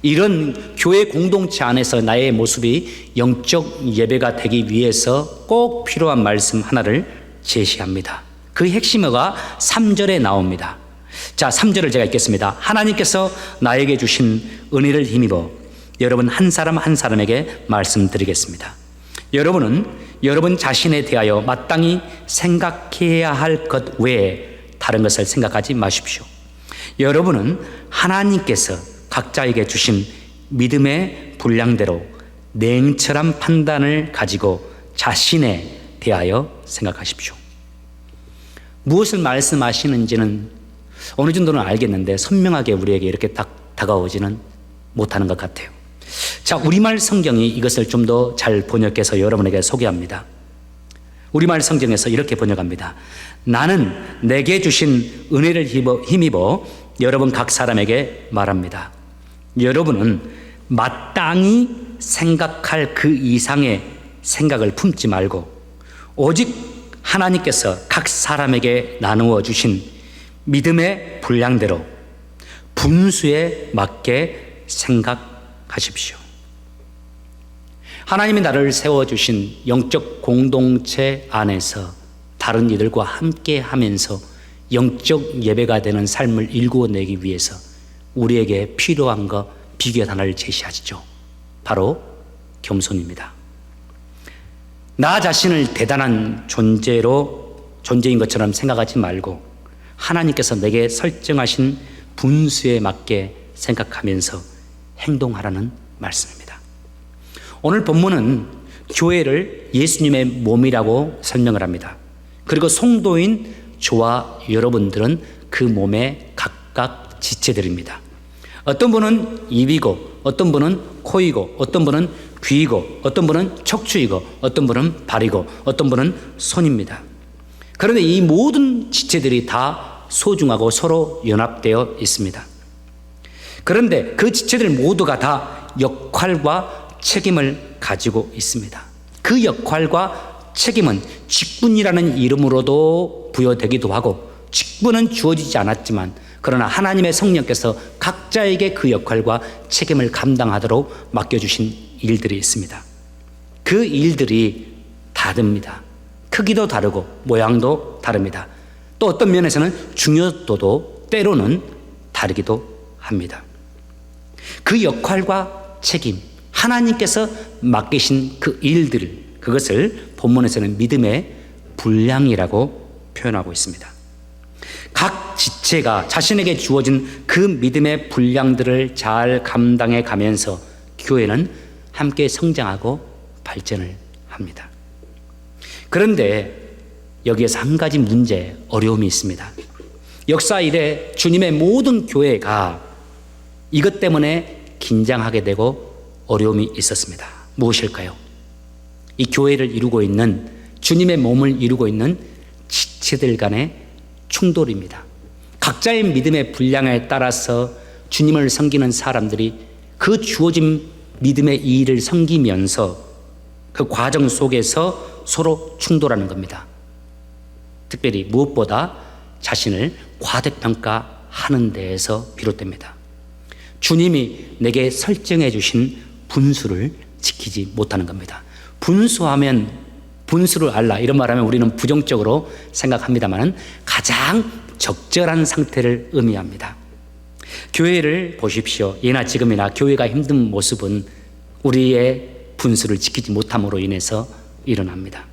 이런 교회 공동체 안에서 나의 모습이 영적 예배가 되기 위해서 꼭 필요한 말씀 하나를 제시합니다. 그 핵심어가 3절에 나옵니다. 자, 3절을 제가 읽겠습니다. 하나님께서 나에게 주신 은혜를 힘입어 여러분 한 사람 한 사람에게 말씀드리겠습니다. 여러분은 여러분 자신에 대하여 마땅히 생각해야 할 것 외에 다른 것을 생각하지 마십시오. 여러분은 하나님께서 각자에게 주신 믿음의 분량대로 냉철한 판단을 가지고 자신에 대하여 생각하십시오. 무엇을 말씀하시는지는 어느 정도는 알겠는데 선명하게 우리에게 이렇게 딱 다가오지는 못하는 것 같아요. 자, 우리말 성경이 이것을 좀 더 잘 번역해서 여러분에게 소개합니다. 우리말 성경에서 이렇게 번역합니다. 나는 내게 주신 은혜를 힘입어 여러분 각 사람에게 말합니다. 여러분은 마땅히 생각할 그 이상의 생각을 품지 말고 오직 하나님께서 각 사람에게 나누어 주신 믿음의 분량대로 분수에 맞게 생각하십시오. 하나님이 나를 세워주신 영적 공동체 안에서 다른 이들과 함께 하면서 영적 예배가 되는 삶을 일구어내기 위해서 우리에게 필요한 것 비결 하나를 제시하시죠. 바로 겸손입니다. 나 자신을 대단한 존재인 것처럼 생각하지 말고 하나님께서 내게 설정하신 분수에 맞게 생각하면서 행동하라는 말씀입니다. 오늘 본문은 교회를 예수님의 몸이라고 설명을 합니다. 그리고 성도인 저와 여러분들은 그 몸의 각각 지체들입니다. 어떤 분은 입이고, 어떤 분은 코이고, 어떤 분은 귀이고, 어떤 분은 척추이고, 어떤 분은 발이고, 어떤 분은 손입니다. 그런데 이 모든 지체들이 다 소중하고 서로 연합되어 있습니다. 그런데 그 지체들 모두가 다 역할과 책임을 가지고 있습니다. 그 역할과 책임은 직분이라는 이름으로도 부여되기도 하고, 직분은 주어지지 않았지만 그러나 하나님의 성령께서 각자에게 그 역할과 책임을 감당하도록 맡겨주신 일들이 있습니다. 그 일들이 다릅니다. 크기도 다르고 모양도 다릅니다. 또 어떤 면에서는 중요도도 때로는 다르기도 합니다. 그 역할과 책임, 하나님께서 맡기신 그 일들, 그것을 본문에서는 믿음의 분량이라고 표현하고 있습니다. 각 지체가 자신에게 주어진 그 믿음의 분량들을 잘 감당해 가면서 교회는 함께 성장하고 발전을 합니다. 그런데 여기에서 한 가지 문제, 어려움이 있습니다. 역사 이래 주님의 모든 교회가 이것 때문에 긴장하게 되고 어려움이 있었습니다. 무엇일까요? 이 교회를 이루고 있는, 주님의 몸을 이루고 있는 지체들 간의 충돌입니다. 각자의 믿음의 분량에 따라서 주님을 섬기는 사람들이 그 주어진 믿음의 이 일을 섬기면서 그 과정 속에서 서로 충돌하는 겁니다. 특별히 무엇보다 자신을 과대평가하는 데에서 비롯됩니다. 주님이 내게 설정해 주신 분수를 지키지 못하는 겁니다. 분수하면 분수를 알라 이런 말하면 우리는 부정적으로 생각합니다만 가장 적절한 상태를 의미합니다. 교회를 보십시오. 예나 지금이나 교회가 힘든 모습은 우리의 분수를 지키지 못함으로 인해서 일어납니다.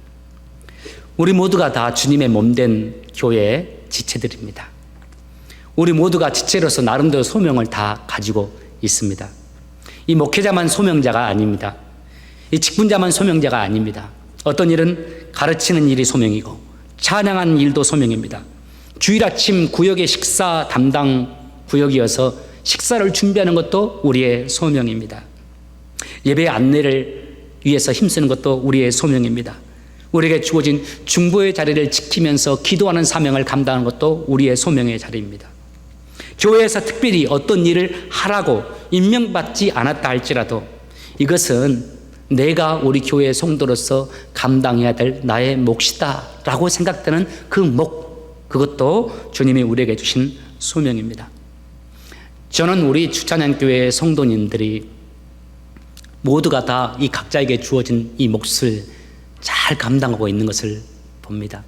우리 모두가 다 주님의 몸된 교회의 지체들입니다. 우리 모두가 지체로서 나름대로 소명을 다 가지고 있습니다. 이 목회자만 소명자가 아닙니다. 이 직분자만 소명자가 아닙니다. 어떤 일은 가르치는 일이 소명이고 찬양하는 일도 소명입니다. 주일 아침 구역의 식사 담당 구역이어서 식사를 준비하는 것도 우리의 소명입니다. 예배 안내를 위해서 힘쓰는 것도 우리의 소명입니다. 우리에게 주어진 중보의 자리를 지키면서 기도하는 사명을 감당하는 것도 우리의 소명의 자리입니다. 교회에서 특별히 어떤 일을 하라고 임명받지 않았다 할지라도 이것은 내가 우리 교회의 성도로서 감당해야 될 나의 몫이다 라고 생각되는 그 몫, 그것도 주님이 우리에게 주신 소명입니다. 저는 우리 주찬양교회의 성도님들이 모두가 다 이 각자에게 주어진 이 몫을 잘 감당하고 있는 것을 봅니다.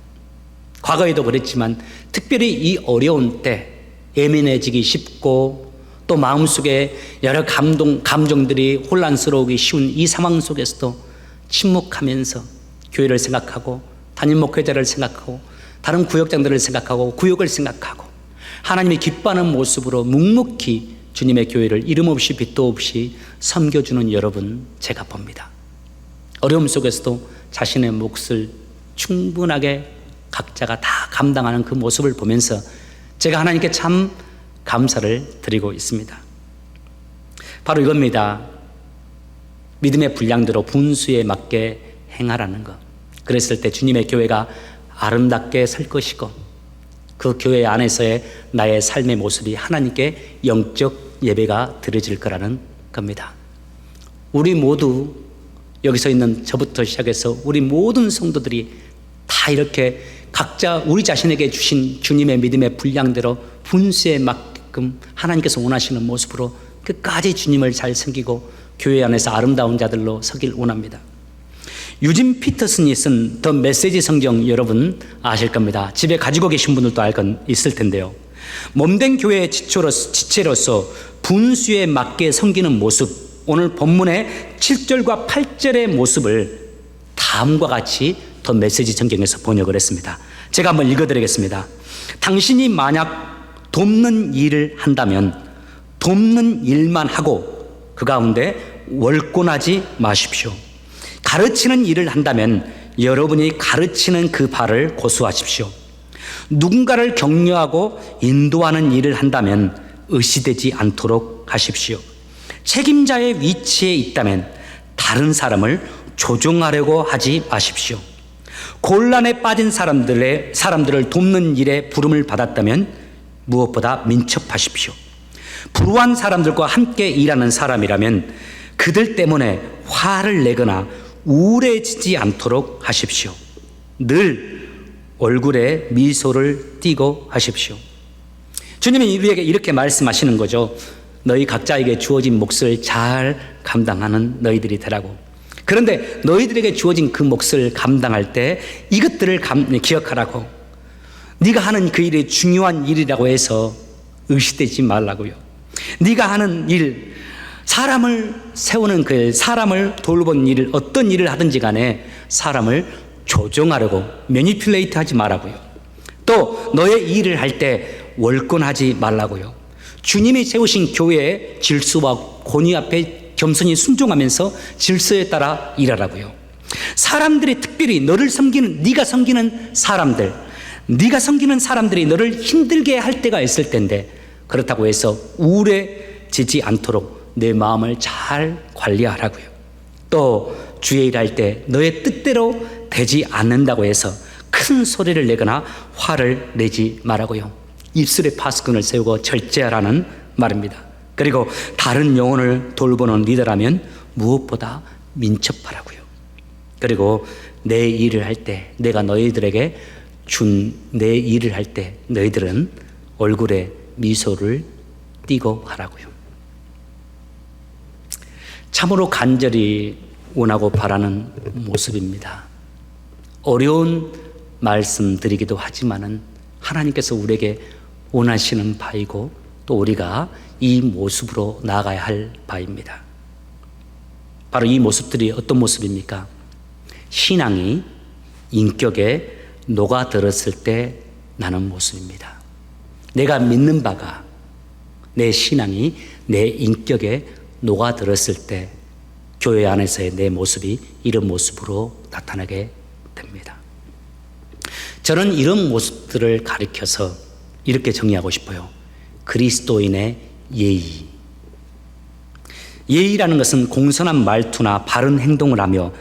과거에도 그랬지만 특별히 이 어려운 때 예민해지기 쉽고 또 마음속에 여러 감정들이 혼란스러우기 쉬운 이 상황 속에서도 침묵하면서 교회를 생각하고 담임 목회자를 생각하고 다른 구역장들을 생각하고 구역을 생각하고 하나님이 기뻐하는 모습으로 묵묵히 주님의 교회를 이름 없이 빛도 없이 섬겨주는 여러분 제가 봅니다. 어려움 속에서도 자신의 몫을 충분하게 각자가 다 감당하는 그 모습을 보면서 제가 하나님께 참 감사를 드리고 있습니다. 바로 이겁니다. 믿음의 분량대로 분수에 맞게 행하라는 것. 그랬을 때 주님의 교회가 아름답게 설 것이고 그 교회 안에서의 나의 삶의 모습이 하나님께 영적 예배가 드려질 거라는 겁니다. 우리 모두 여기서 있는 저부터 시작해서 우리 모든 성도들이 다 이렇게 각자 우리 자신에게 주신 주님의 믿음의 분량대로 분수에 맞게끔 하나님께서 원하시는 모습으로 끝까지 주님을 잘 섬기고 교회 안에서 아름다운 자들로 서길 원합니다. 유진 피터슨이 쓴 더 메시지 성경 여러분 아실 겁니다. 집에 가지고 계신 분들도 알 건 있을 텐데요. 몸된 교회의 지체로서 분수에 맞게 섬기는 모습, 오늘 본문의 7절과 8절의 모습을 다음과 같이 더 메시지 성경에서 번역을 했습니다. 제가 한번 읽어드리겠습니다. 당신이 만약 돕는 일을 한다면 돕는 일만 하고 그 가운데 월권하지 마십시오. 가르치는 일을 한다면 여러분이 가르치는 그 바를 고수하십시오. 누군가를 격려하고 인도하는 일을 한다면 의시되지 않도록 하십시오. 책임자의 위치에 있다면 다른 사람을 조종하려고 하지 마십시오. 곤란에 빠진 사람들을 돕는 일에 부름을 받았다면 무엇보다 민첩하십시오. 불우한 사람들과 함께 일하는 사람이라면 그들 때문에 화를 내거나 우울해지지 않도록 하십시오. 늘 얼굴에 미소를 띠고 하십시오. 주님이 우리에게 이렇게 말씀하시는 거죠. 너희 각자에게 주어진 몫을 잘 감당하는 너희들이 되라고. 그런데 너희들에게 주어진 그 몫을 감당할 때 이것들을 기억하라고. 네가 하는 그 일이 중요한 일이라고 해서 의시되지 말라고요. 네가 하는 일, 사람을 세우는 그 일, 사람을 돌보는 일을 어떤 일을 하든지 간에 사람을 조종하려고 매니플레이트 하지 말라고요. 또 너의 일을 할 때 월권하지 말라고요. 주님이 세우신 교회의 질서와 권위 앞에 겸손히 순종하면서 질서에 따라 일하라고요. 사람들이 특별히 너를 섬기는, 네가 섬기는 사람들이 너를 힘들게 할 때가 있을 텐데 그렇다고 해서 우울해지지 않도록 내 마음을 잘 관리하라고요. 또 주의 일할 때 너의 뜻대로 되지 않는다고 해서 큰 소리를 내거나 화를 내지 말라고요. 입술에 파수꾼을 세우고 절제하라는 말입니다. 그리고 다른 영혼을 돌보는 리더라면 무엇보다 민첩하라고요. 그리고 내 일을 할 때, 내가 너희들에게 준 내 일을 할 때 너희들은 얼굴에 미소를 띠고 하라고요. 참으로 간절히 원하고 바라는 모습입니다. 어려운 말씀드리기도 하지만은 하나님께서 우리에게 원하시는 바이고 또 우리가 이 모습으로 나아가야 할 바입니다. 바로 이 모습들이 어떤 모습입니까? 신앙이 인격에 녹아들었을 때 나는 모습입니다. 내가 믿는 바가 내 신앙이 내 인격에 녹아들었을 때 교회 안에서의 내 모습이 이런 모습으로 나타나게 됩니다. 저는 이런 모습들을 가리켜서 이렇게 정의하고 싶어요. 그리스도인의 예의. 예의라는 것은 공손한 말투나 바른 행동을 하며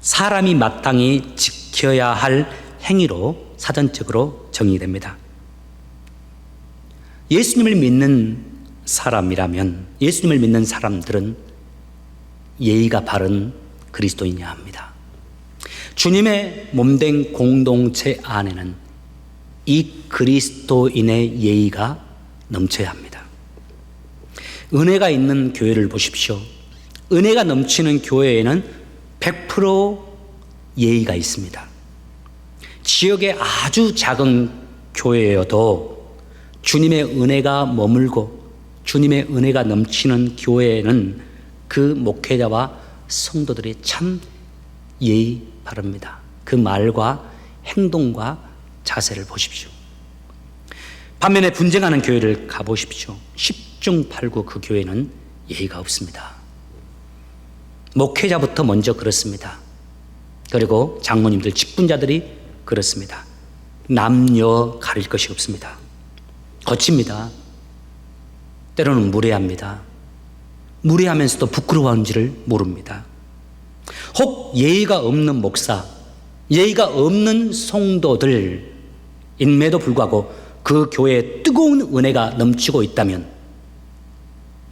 사람이 마땅히 지켜야 할 행위로 사전적으로 정의됩니다. 예수님을 믿는 사람이라면, 예수님을 믿는 사람들은 예의가 바른 그리스도인이어야 합니다. 주님의 몸된 공동체 안에는 이 그리스도인의 예의가 넘쳐야 합니다. 은혜가 있는 교회를 보십시오. 은혜가 넘치는 교회에는 100% 예의가 있습니다. 지역의 아주 작은 교회여도 주님의 은혜가 머물고 주님의 은혜가 넘치는 교회에는 그 목회자와 성도들이 참 예의 바릅니다. 그 말과 행동과 자세를 보십시오. 반면에 분쟁하는 교회를 가보십시오. 10중 8구 그 교회는 예의가 없습니다. 목회자부터 먼저 그렇습니다. 그리고 장로님들, 직분자들이 그렇습니다. 남녀 가릴 것이 없습니다. 거칩니다. 때로는 무례합니다. 무례하면서도 부끄러워하는지를 모릅니다. 혹 예의가 없는 목사, 예의가 없는 성도들임에도 불구하고 그 교회에 뜨거운 은혜가 넘치고 있다면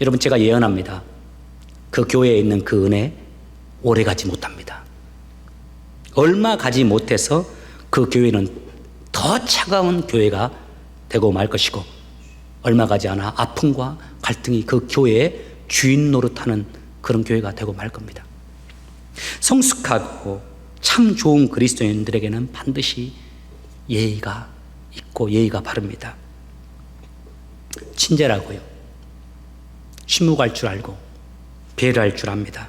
여러분, 제가 예언합니다. 그 교회에 있는 그 은혜 오래 가지 못합니다. 얼마 가지 못해서 그 교회는 더 차가운 교회가 되고 말 것이고, 얼마 가지 않아 아픔과 갈등이 그 교회의 주인 노릇하는 그런 교회가 되고 말 겁니다. 성숙하고 참 좋은 그리스도인들에게는 반드시 예의가 있고 예의가 바릅니다. 친절하고요, 심무갈 줄 알고 배려할 줄 압니다.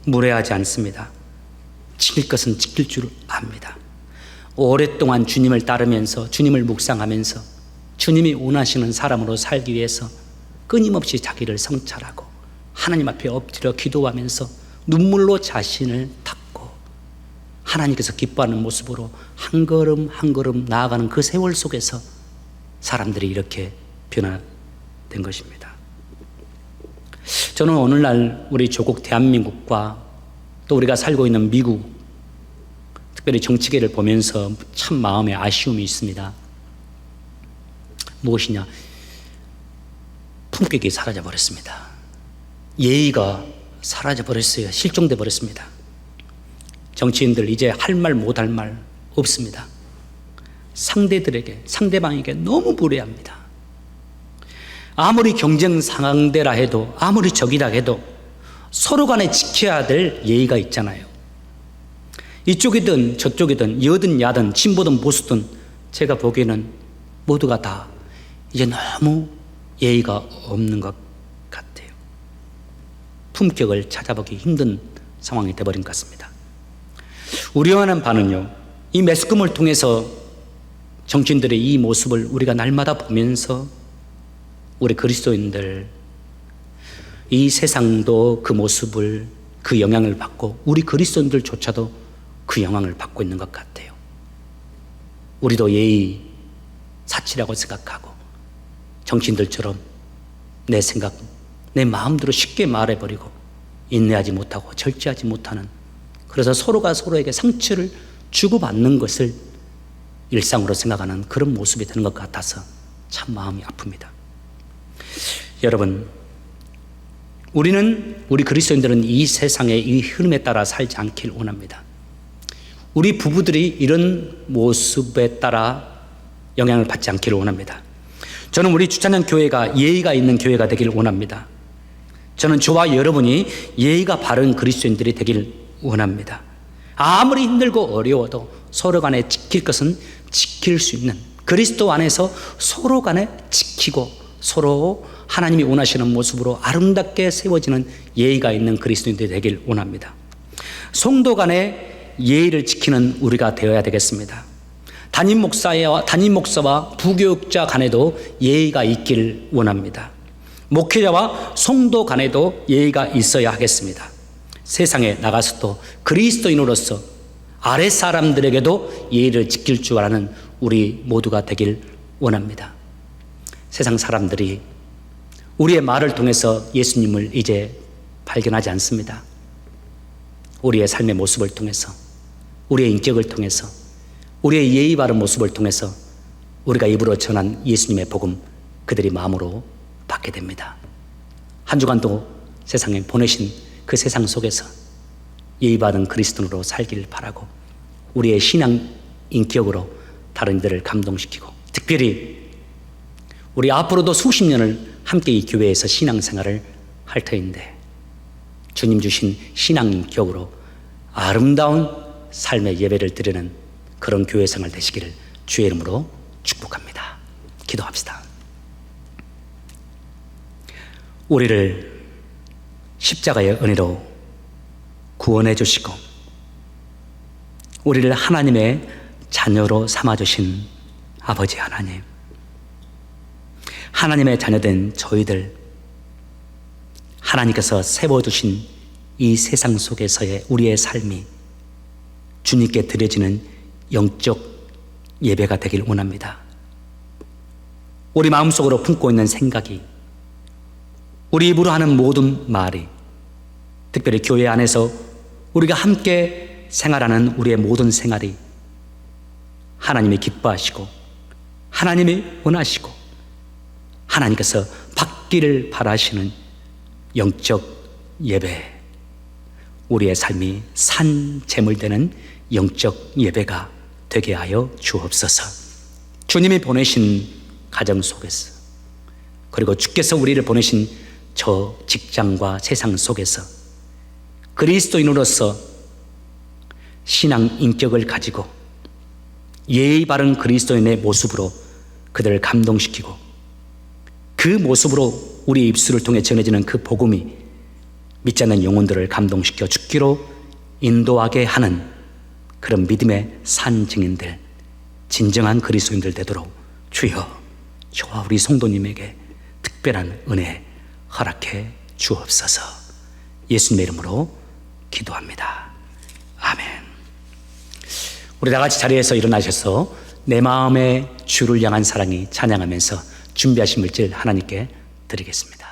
무례하지 않습니다. 지킬 것은 지킬 줄 압니다. 오랫동안 주님을 따르면서, 주님을 묵상하면서 주님이 원하시는 사람으로 살기 위해서 끊임없이 자기를 성찰하고 하나님 앞에 엎드려 기도하면서 눈물로 자신을 닦고 하나님께서 기뻐하는 모습으로 한 걸음 한 걸음 나아가는 그 세월 속에서 사람들이 이렇게 변화된 것입니다. 저는 오늘날 우리 조국 대한민국과 또 우리가 살고 있는 미국, 특별히 정치계를 보면서 참 마음에 아쉬움이 있습니다. 무엇이냐? 품격이 사라져 버렸습니다. 예의가 사라져 버렸어요. 실종돼 버렸습니다. 정치인들 이제 할 말 못할 말 없습니다. 상대방에게 너무 무례합니다. 아무리 경쟁 상대라 해도, 아무리 적이라 해도 서로 간에 지켜야 될 예의가 있잖아요. 이쪽이든 저쪽이든 여든 야든 진보든 보수든 제가 보기에는 모두가 다 이제 너무 예의가 없는 것 같아요. 품격을 찾아보기 힘든 상황이 되어버린 것 같습니다. 우려하는 바는요, 이 매스컴을 통해서 정치인들의 이 모습을 우리가 날마다 보면서 우리 그리스도인들, 이 세상도 그 모습을, 그 영향을 받고 우리 그리스도인들조차도 그 영향을 받고 있는 것 같아요. 우리도 예의 사치라고 생각하고 정치인들처럼 내 생각, 내 마음대로 쉽게 말해버리고 인내하지 못하고 절제하지 못하는, 그래서 서로가 서로에게 상처를 주고받는 것을 일상으로 생각하는 그런 모습이 되는 것 같아서 참 마음이 아픕니다. 여러분, 우리 그리스도인들은 이 세상의 이 흐름에 따라 살지 않길 원합니다. 우리 부부들이 이런 모습에 따라 영향을 받지 않기를 원합니다. 저는 우리 주찬양 교회가 예의가 있는 교회가 되기를 원합니다. 저는 저와 여러분이 예의가 바른 그리스도인들이 되기를 원합니다. 아무리 힘들고 어려워도 서로 간에 지킬 것은 지킬 수 있는, 그리스도 안에서 서로 간에 지키고 서로 하나님이 원하시는 모습으로 아름답게 세워지는 예의가 있는 그리스도인들이 되길 원합니다. 성도 간의 예의를 지키는 우리가 되어야 되겠습니다. 담임 목사와 부교육자 간에도 예의가 있길 원합니다. 목회자와 성도 간에도 예의가 있어야 하겠습니다. 세상에 나가서도 그리스도인으로서 아랫사람들에게도 예의를 지킬 줄 아는 우리 모두가 되길 원합니다. 세상 사람들이 우리의 말을 통해서 예수님을 이제 발견하지 않습니다. 우리의 삶의 모습을 통해서, 우리의 인격을 통해서, 우리의 예의 바른 모습을 통해서 우리가 입으로 전한 예수님의 복음, 그들이 마음으로 받게 됩니다. 한 주간도 세상에 보내신 그 세상 속에서 예의 바른 그리스도인으로 살길 바라고, 우리의 신앙 인격으로 다른 이들을 감동시키고, 특별히 우리 앞으로도 수십 년을 함께 이 교회에서 신앙생활을 할 터인데 주님 주신 신앙 인격으로 아름다운 삶의 예배를 드리는 그런 교회 생활 되시기를 주의 이름으로 축복합니다. 기도합시다. 우리를 십자가의 은혜로 구원해 주시고 우리를 하나님의 자녀로 삼아주신 아버지 하나님, 하나님의 자녀된 저희들, 하나님께서 세워두신 이 세상 속에서의 우리의 삶이 주님께 드려지는 영적 예배가 되길 원합니다. 우리 마음속으로 품고 있는 생각이, 우리 입으로 하는 모든 말이, 특별히 교회 안에서 우리가 함께 생활하는 우리의 모든 생활이 하나님이 기뻐하시고 하나님이 원하시고 하나님께서 받기를 바라시는 영적 예배, 우리의 삶이 산 제물되는 영적 예배가 되게 하여 주옵소서. 주님이 보내신 가정 속에서, 그리고 주께서 우리를 보내신 저 직장과 세상 속에서 그리스도인으로서 신앙 인격을 가지고 예의 바른 그리스도인의 모습으로 그들을 감동시키고 그 모습으로 우리 입술을 통해 전해지는 그 복음이 믿지 않는 영혼들을 감동시켜 죽기로 인도하게 하는 그런 믿음의 산 증인들, 진정한 그리스도인들 되도록 주여 저와 우리 성도님에게 특별한 은혜 허락해 주옵소서. 예수님의 이름으로 기도합니다. 아멘. 우리 다 같이 자리에서 일어나셔서 내 마음의 주를 향한 사랑이 찬양하면서 준비하신 물질 하나님께 드리겠습니다.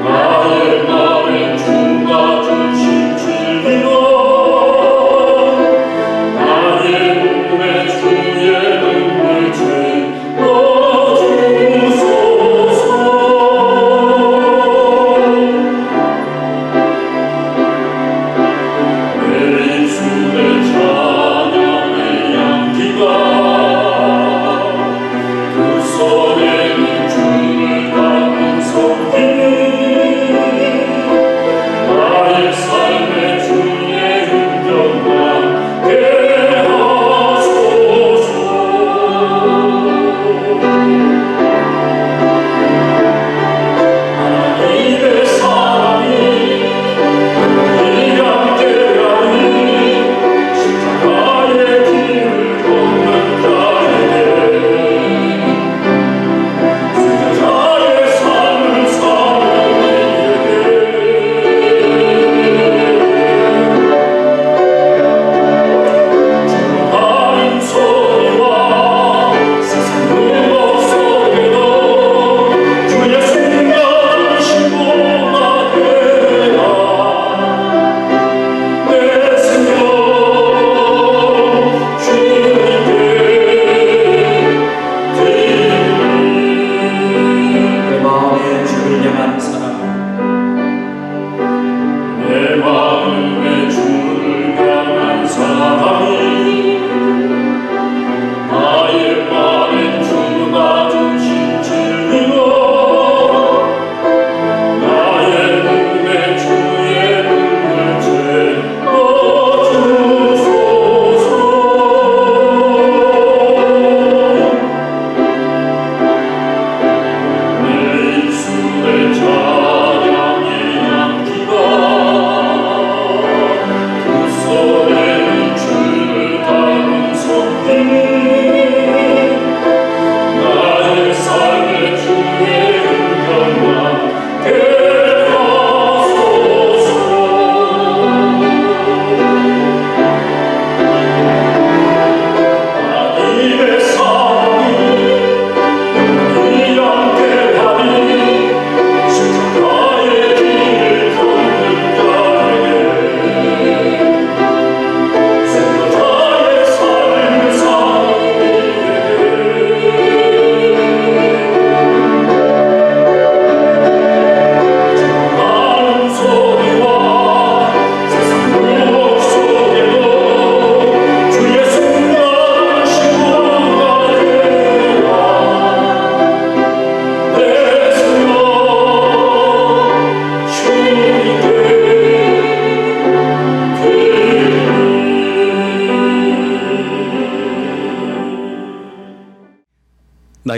나의 마음의 중과 중심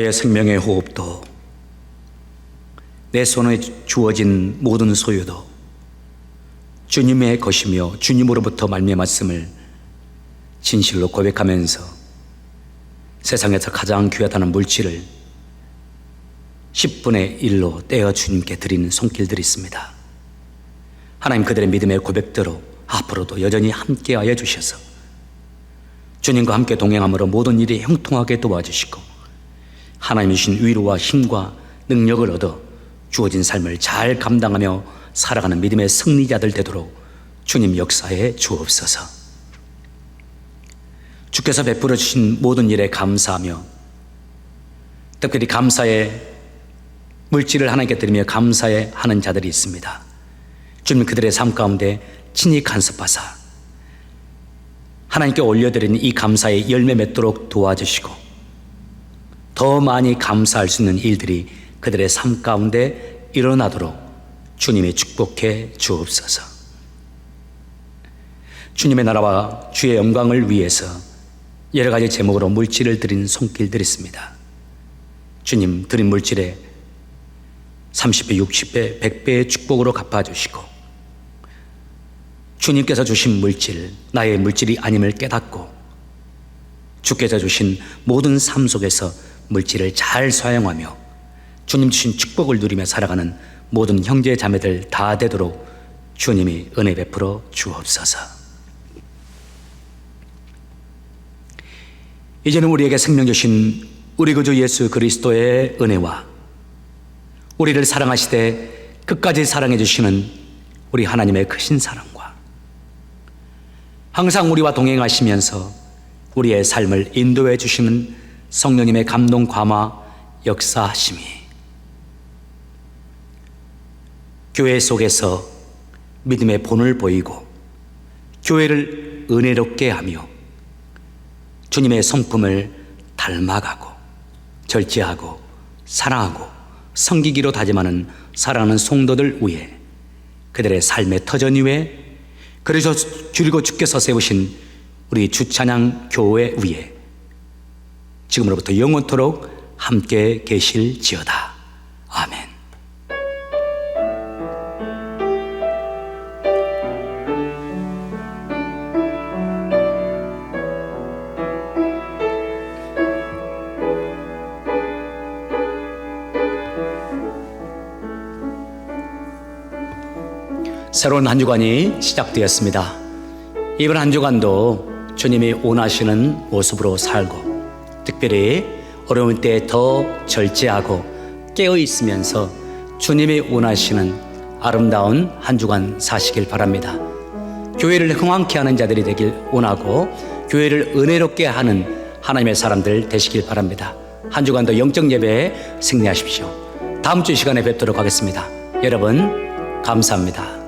나의 생명의 호흡도 내 손에 주어진 모든 소유도 주님의 것이며 주님으로부터 말미암았음을 진실로 고백하면서 세상에서 가장 귀하다는 물질을 10분의 1로 떼어 주님께 드리는 손길들이 있습니다. 하나님 그들의 믿음의 고백대로 앞으로도 여전히 함께하여 주셔서 주님과 함께 동행함으로 모든 일이 형통하게 도와주시고 하나님이 주신 위로와 힘과 능력을 얻어 주어진 삶을 잘 감당하며 살아가는 믿음의 승리자들 되도록 주님 역사에 주옵소서. 주께서 베풀어 주신 모든 일에 감사하며 특별히 감사의 물질을 하나님께 드리며 감사해 하는 자들이 있습니다. 주님 그들의 삶 가운데 친히 간섭하사 하나님께 올려드리는 이 감사의 열매 맺도록 도와주시고 더 많이 감사할 수 있는 일들이 그들의 삶 가운데 일어나도록 주님이 축복해 주옵소서. 주님의 나라와 주의 영광을 위해서 여러 가지 제목으로 물질을 드린 손길들이 있습니다. 주님 드린 물질에 30배, 60배, 100배의 축복으로 갚아주시고 주님께서 주신 물질, 나의 물질이 아님을 깨닫고 주께서 주신 모든 삶 속에서 물질을 잘 사용하며 주님 주신 축복을 누리며 살아가는 모든 형제 자매들 다 되도록 주님이 은혜 베풀어 주옵소서. 이제는 우리에게 생명 주신 우리 구주 예수 그리스도의 은혜와 우리를 사랑하시되 끝까지 사랑해 주시는 우리 하나님의 크신 사랑과 항상 우리와 동행하시면서 우리의 삶을 인도해 주시는 성령님의 감동 감화 역사하심이 교회 속에서 믿음의 본을 보이고 교회를 은혜롭게 하며 주님의 성품을 닮아가고 절제하고 사랑하고 섬기기로 다짐하는 사랑하는 성도들 위해 그들의 삶의 터전 위에 그래서 그리고 주께서 세우신 우리 주찬양 교회 위에 지금으로부터 영원토록 함께 계실지어다. 아멘. 새로운 한 주간이 시작되었습니다. 이번 한 주간도 주님이 원하시는 모습으로 살고 특별히 어려울 때 더 절제하고 깨어 있으면서 주님이 원하시는 아름다운 한 주간 사시길 바랍니다. 교회를 흥왕케 하는 자들이 되길 원하고 교회를 은혜롭게 하는 하나님의 사람들 되시길 바랍니다. 한 주간도 영적 예배에 승리하십시오. 다음 주 시간에 뵙도록 하겠습니다. 여러분 감사합니다.